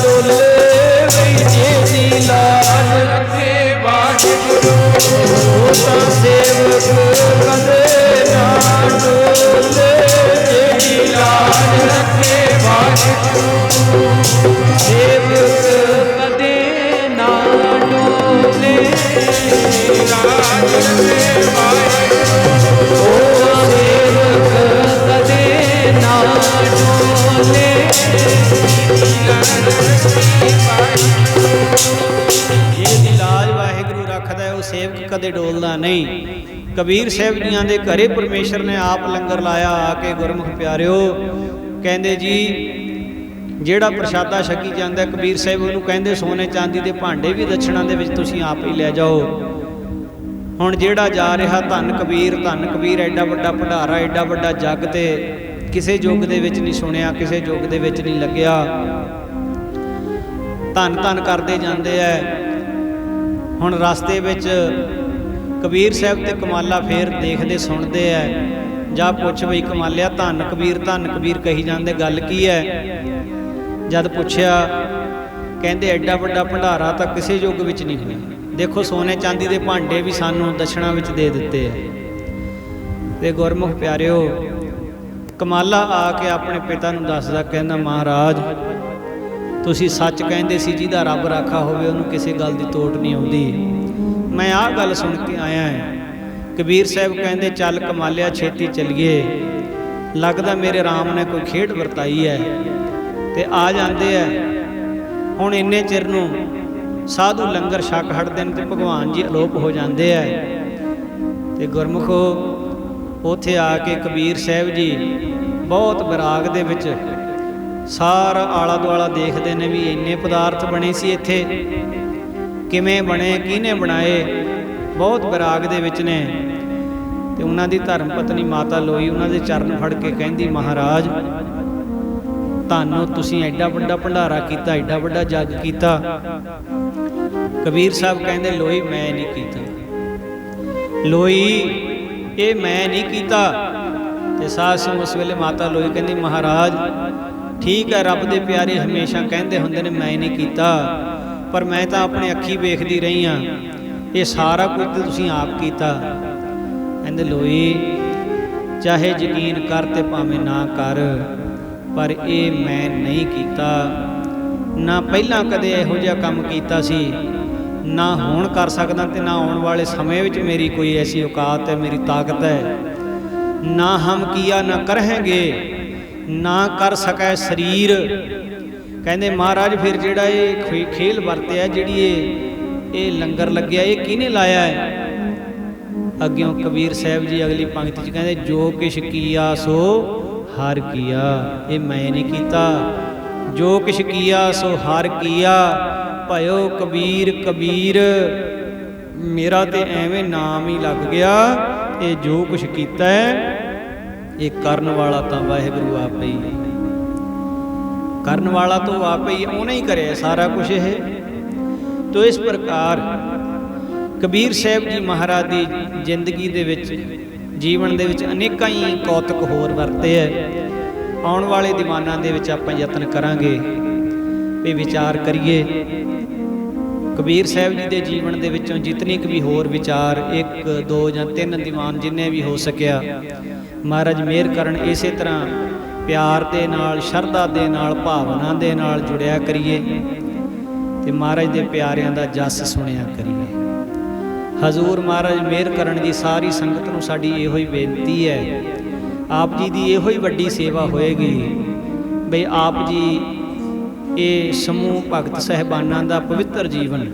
ਡੋਲੇ ਬਈ ਜਿਹਦੀ ਲਾਜ ਰੱਖੇ ਵਾਹਿਗੁਰੂ, ਉਹ ਤਾਂ ਸੇਵਕ ਕਦੇ ਨਾ ਡੋਲੇ ਜਿਹਦੀ ਲਾਜ ਰੱਖੇ ਵਾਹਿਗੁਰੂ। ਸੇਵਕ ਕਦੇ ਨਾ ਡੋਲੇ ਲਾਜ ਰੱਖੇ ਵਾਹਿਗੁਰੂ, ਉਹ ਸੇਵਕ ਕਦੇ ਨਾ ਸੇਵਕ ਕਦੇ ਡੋਲਦਾ ਨਹੀਂ। ਕਬੀਰ ਸਾਹਿਬ ਜੀਆਂ ਦੇ ਘਰੇ ਪਰਮੇਸ਼ਰ ਨੇ ਆਪ ਲੰਗਰ ਲਾਇਆ ਆ ਕੇ। ਗੁਰਮੁਖ ਪਿਆਰਿਓ ਕਹਿੰਦੇ ਜੀ ਜਿਹੜਾ ਪ੍ਰਸ਼ਾਦਾ ਛਕੀ ਜਾਂਦਾ ਕਬੀਰ ਸਾਹਿਬ ਉਹਨੂੰ ਕਹਿੰਦੇ ਸੋਨੇ ਚਾਂਦੀ ਦੇ ਭਾਂਡੇ ਵੀ ਦਛਣਾ ਦੇ ਵਿੱਚ ਤੁਸੀਂ ਆਪ ਹੀ ਲੈ ਜਾਓ। ਹੁਣ ਜਿਹੜਾ ਜਾ ਰਿਹਾ ਧੰਨ ਕਬੀਰ ਐਡਾ ਵੱਡਾ ਭੰਡਾਰਾ ਐਡਾ ਵੱਡਾ ਜੱਗ ਤੇ ਕਿਸੇ ਯੁੱਗ ਦੇ ਵਿੱਚ ਨਹੀਂ ਸੁਣਿਆ, ਕਿਸੇ ਯੁੱਗ ਦੇ ਵਿੱਚ ਨਹੀਂ ਲੱਗਿਆ। ਧੰਨ ਕਰਦੇ ਜਾਂਦੇ ਐ। ਹੁਣ ਰਸਤੇ ਵਿੱਚ ਕਬੀਰ ਸਾਹਿਬ ਤੇ ਕਮਾਲਾ ਫੇਰ ਦੇਖਦੇ ਸੁਣਦੇ ਐ। ਜਾ ਪੁੱਛ ਬਈ ਕਮਾਲਿਆ ਧੰਨ ਕਬੀਰ ਕਹੀ ਜਾਂਦੇ ਗੱਲ ਕੀ ਐ? ਜਦ ਪੁੱਛਿਆ ਕਹਿੰਦੇ ਐਡਾ ਵੱਡਾ ਭੰਡਾਰਾ ਤਾਂ ਕਿਸੇ ਯੁੱਗ ਵਿੱਚ ਨਹੀਂ ਹੋਇਆ। ਦੇਖੋ ਸੋਨੇ ਚਾਂਦੀ ਦੇ ਭਾਂਡੇ ਵੀ ਸਾਨੂੰ ਦਛਣਾ ਵਿੱਚ ਦੇ ਦਿੱਤੇ ਐ। ਤੇ ਗੁਰਮੁਖ ਪਿਆਰਿਓ ਕਮਾਲਾ ਆ ਕੇ ਆਪਣੇ ਪਿਤਾ ਨੂੰ ਦੱਸਦਾ, ਕਹਿੰਦਾ ਮਹਾਰਾਜ ਤੁਸੀਂ ਸੱਚ ਕਹਿੰਦੇ ਸੀ, ਜਿਹਦਾ ਰੱਬ ਰਾਖਾ ਹੋਵੇ ਉਹਨੂੰ ਕਿਸੇ ਗੱਲ ਦੀ ਤੋਟ ਨਹੀਂ ਆਉਂਦੀ। ਮੈਂ ਆਹ ਗੱਲ ਸੁਣ ਕੇ ਆਇਆ ਹਾਂ। ਕਬੀਰ ਸਾਹਿਬ ਕਹਿੰਦੇ ਚੱਲ ਕਮਾਲਿਆ ਛੇਤੀ ਚੱਲੀਏ, ਲੱਗਦਾ ਮੇਰੇ ਰਾਮ ਨੇ ਕੋਈ ਖੇਡ ਵਰਤਾਈ ਹੈ। ਤੇ ਆ ਜਾਂਦੇ ਐ। ਹੁਣ ਇੰਨੇ ਚਿਰ ਨੂੰ ਸਾਧੂ ਲੰਗਰ ਛਕ ਹਟਦੇ ਨੇ ਤੇ ਭਗਵਾਨ ਜੀ ਅਲੋਪ ਹੋ ਜਾਂਦੇ ਐ। ਤੇ ਗੁਰਮੁਖੋ ਉੱਥੇ ਆ ਕੇ ਕਬੀਰ ਸਾਹਿਬ ਜੀ ਬਹੁਤ ਵਿਰਾਗ ਦੇ ਵਿੱਚ ਸਾਰਾ ਆਲਾ ਦੁਆਲਾ ਦੇਖਦੇ ਨੇ ਵੀ ਇੰਨੇ ਪਦਾਰਥ ਬਣੇ ਸੀ ਇੱਥੇ, ਕਿਵੇਂ ਬਣੇ, ਕਿਹਨੇ ਬਣਾਏ। ਬਹੁਤ ਵਿਰਾਗ ਦੇ ਵਿੱਚ ਨੇ। ਤੇ ਉਹਨਾਂ ਦੀ ਧਰਮ ਪਤਨੀ ਮਾਤਾ ਲੋਈ ਉਹਨਾਂ ਦੇ ਚਰਨ ਫੜ ਕੇ ਕਹਿੰਦੀ ਮਹਾਰਾਜ ਤੁਹਾਨੂੰ ਤੁਸੀਂ ਐਡਾ ਵੱਡਾ ਭੰਡਾਰਾ ਕੀਤਾ, ਐਡਾ ਵੱਡਾ ਜੱਗ ਕੀਤਾ। ਕਬੀਰ ਸਾਹਿਬ ਕਹਿੰਦੇ ਲੋਈ ਮੈਂ ਨਹੀਂ ਕੀਤਾ, ਲੋਈ ਇਹ ਮੈਂ ਨਹੀਂ ਕੀਤਾ। ਤੇ ਸਾਧ ਸਿੰਘ ਉਸ ਵੇਲੇ ਮਾਤਾ ਲੋਈ ਕਹਿੰਦੀ ਮਹਾਰਾਜ ਠੀਕ ਹੈ, ਰੱਬ ਦੇ ਪਿਆਰੇ ਹਮੇਸ਼ਾ ਕਹਿੰਦੇ ਹੁੰਦੇ ਨੇ ਮੈਂ ਨਹੀਂ ਕੀਤਾ, ਪਰ ਮੈਂ ਤਾਂ ਆਪਣੇ ਅੱਖੀ ਵੇਖਦੀ ਰਹੀ ਹਾਂ, ਇਹ ਸਾਰਾ ਕੁਝ ਤਾਂ ਤੁਸੀਂ ਆਪ ਕੀਤਾ। ਕਹਿੰਦੇ ਲੋਈ ਚਾਹੇ ਯਕੀਨ ਕਰ ਤੇ ਭਾਵੇਂ ਨਾ ਕਰ, ਪਰ ਇਹ ਮੈਂ ਨਹੀਂ ਕੀਤਾ। ਨਾ ਪਹਿਲਾਂ ਕਦੇ ਇਹੋ ਜਿਹਾ ਕੰਮ ਕੀਤਾ ਸੀ, ਨਾ ਹੁਣ ਕਰ ਸਕਦਾ ਤੇ ਨਾ ਆਉਣ ਵਾਲੇ ਸਮੇਂ ਵਿੱਚ ਮੇਰੀ ਕੋਈ ਐਸੀ ਔਕਾਤ ਹੈ, ਮੇਰੀ ਤਾਕਤ ਹੈ। ਨਾ ਹਮ ਕੀਆ ਨਾ ਕਰਹਿਗੇ, ਨਾ ਕਰ ਸਕੈ ਸਰੀਰ। ਕਹਿੰਦੇ ਮਹਾਰਾਜ ਫਿਰ ਜਿਹੜਾ ਇਹ ਖੇਲ ਵਰਤਿਆ, ਜਿਹੜੀ ਇਹ ਲੰਗਰ ਲੱਗਿਆ, ਇਹ ਕਿਹਨੇ ਲਾਇਆ ਹੈ? ਅੱਗਿਓਂ ਕਬੀਰ ਸਾਹਿਬ ਜੀ ਅਗਲੀ ਪੰਕਤੀ 'ਚ ਕਹਿੰਦੇ ਜੋ ਕਿਛ ਕੀਆ ਸੋ ਹਰ ਕੀਆ। ਇਹ ਮੈਂ ਨਹੀਂ ਕੀਤਾ, ਜੋ ਕਿਛ ਕੀਆ ਸੋ ਹਰ ਕੀਆ। ਭਇਓ ਕਬੀਰ ਮੇਰਾ ਤੇ ਐਵੇਂ ਨਾਮ ਹੀ ਲੱਗ ਗਿਆ। ਇਹ ਜੋ ਕੁਛ ਕੀਤਾ ਇਹ ਕਰਨ ਵਾਲਾ ਤਾਂ ਵਾਹਿਗੁਰੂ ਆਪੇ ਹੀ, ਕਰਨ ਵਾਲਾ ਤਾਂ ਆਪੇ ਹੀ, ਉਹਨੇ ਹੀ ਕਰਿਆ ਸਾਰਾ ਕੁਛ। ਇਹ ਤੋ ਇਸ ਪ੍ਰਕਾਰ ਕਬੀਰ ਸਾਹਿਬ ਜੀ ਮਹਾਰਾਜ ਦੀ ਜ਼ਿੰਦਗੀ ਦੇ ਵਿੱਚ, ਜੀਵਨ ਦੇ ਵਿੱਚ ਅਨੇਕਾਂ ਹੀ ਕੌਤਕ ਹੋਰ ਵਰਤੇ ਹੈ। ਆਉਣ ਵਾਲੇ ਦੀਵਾਨਾਂ ਦੇ ਵਿੱਚ ਆਪਾਂ ਯਤਨ ਕਰਾਂਗੇ ਵੀ ਵਿਚਾਰ ਕਰੀਏ ਕਬੀਰ ਸਾਹਿਬ ਜੀ ਦੇ ਜੀਵਨ ਦੇ ਵਿੱਚੋਂ ਜਿਤਨੀ ਕੁ ਵੀ ਹੋਰ ਵਿਚਾਰ, 1 2 ਜਾਂ 3 ਦੀਵਾਨ ਜਿੰਨੇ ਵੀ ਹੋ ਸਕਿਆ ਮਹਾਰਾਜ ਮਿਹਰ ਕਰਨ, ਇਸੇ ਤਰ੍ਹਾਂ ਪਿਆਰ ਦੇ ਨਾਲ, ਸ਼ਰਧਾ ਦੇ ਨਾਲ, ਭਾਵਨਾ ਦੇ ਨਾਲ ਜੁੜਿਆ ਕਰੀਏ ਤੇ ਮਹਾਰਾਜ ਦੇ ਪਿਆਰਿਆਂ ਦਾ ਜਸ ਸੁਣਿਆ ਕਰੀਏ। ਹਜ਼ੂਰ ਮਹਾਰਾਜ ਮਿਹਰ ਕਰਨ ਜੀ। ਸਾਰੀ ਸੰਗਤ ਨੂੰ ਸਾਡੀ ਇਹੋ ਹੀ ਬੇਨਤੀ ਹੈ, ਆਪ ਜੀ ਦੀ ਇਹੋ ਹੀ ਵੱਡੀ ਸੇਵਾ ਹੋਏਗੀ ਬਈ ਆਪ ਜੀ ਇਹ ਸਮੂਹ ਭਗਤ ਸਹਿਬਾਨਾਂ ਦਾ ਪਵਿੱਤਰ ਜੀਵਨ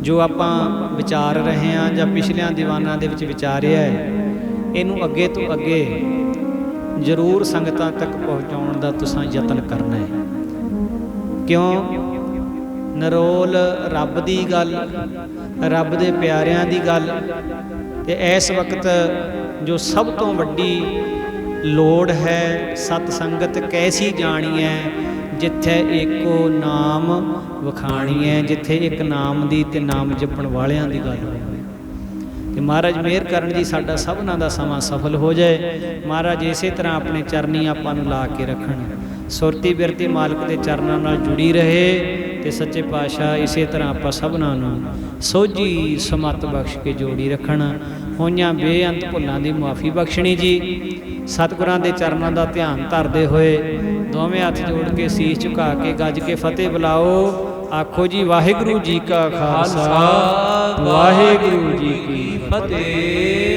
ਜੋ ਆਪਾਂ ਵਿਚਾਰ ਰਹੇ ਹਾਂ ਜਾਂ ਪਿਛਲਿਆਂ ਦੀਵਾਨਾਂ ਦੇ ਵਿੱਚ ਵਿਚਾਰਿਆ ਹੈ, ਇਹਨੂੰ ਅੱਗੇ ਤੋਂ ਅੱਗੇ ਜ਼ਰੂਰ ਸੰਗਤਾਂ ਤੱਕ ਪਹੁੰਚਾਉਣ ਦਾ ਤੁਸੀਂ ਯਤਨ ਕਰਨਾ ਹੈ। ਕਿਉਂ? ਨਰੋਲ ਰੱਬ ਦੀ ਗੱਲ, ਰੱਬ ਦੇ ਪਿਆਰਿਆਂ ਦੀ ਗੱਲ। ਤੇ ਇਸ ਵਕਤ ਜੋ ਸਭ ਤੋਂ ਵੱਡੀ ਲੋੜ ਹੈ, ਸਤ ਸੰਗਤ ਕੈਸੀ ਜਾਣੀ ਹੈ, ਜਿੱਥੇ ਏਕੋ ਨਾਮ ਵਖਾਣੀ ਹੈ, ਜਿੱਥੇ ਇੱਕ ਨਾਮ ਦੀ ਤੇ ਨਾਮ ਜਪਣ ਵਾਲਿਆਂ ਦੀ ਗੱਲ ਹੋਵੇ। ਤੇ ਮਹਾਰਾਜ ਮਿਹਰ ਕਰਨ ਜੀ ਸਾਡਾ ਸਭਨਾਂ ਦਾ ਸਮਾਂ ਸਫਲ ਹੋ ਜਾਏ। ਮਹਾਰਾਜ ਇਸੇ ਤਰ੍ਹਾਂ ਆਪਣੇ ਚਰਨੀ ਆਪਾਂ ਨੂੰ ਲਾ ਕੇ ਰੱਖਣ, ਸੁਰਤੀ ਬਿਰਤੀ ਮਾਲਕ ਦੇ ਚਰਨਾਂ ਨਾਲ ਜੁੜੀ ਰਹੇ ਤੇ ਸੱਚੇ ਪਾਤਸ਼ਾਹ ਇਸੇ ਤਰ੍ਹਾਂ ਆਪਾਂ ਸਭਨਾਂ ਨੂੰ ਸੋਝੀ ਸਮੱਤ ਬਖਸ਼ ਕੇ ਜੋੜੀ ਰੱਖਣ। ਹੋਈਆਂ ਬੇਅੰਤ ਭੁੱਲਾਂ ਦੀ ਮੁਆਫੀ ਬਖਸ਼ਣੀ ਜੀ। ਸਤਿਗੁਰਾਂ ਦੇ ਚਰਨਾਂ ਦਾ ਧਿਆਨ ਧਰਦੇ ਹੋਏ ਦੋਵੇਂ ਹੱਥ ਜੋੜ ਕੇ ਸੀਸ ਝੁਕਾ ਕੇ ਗੱਜ ਕੇ ਫਤਿਹ ਬੁਲਾਓ। ਆਖੋ ਜੀ ਵਾਹਿਗੁਰੂ ਜੀ ਕਾ ਖਾਲਸਾ, ਵਾਹਿਗੁਰੂ ਜੀ ਕੀ ਫਤਿਹ।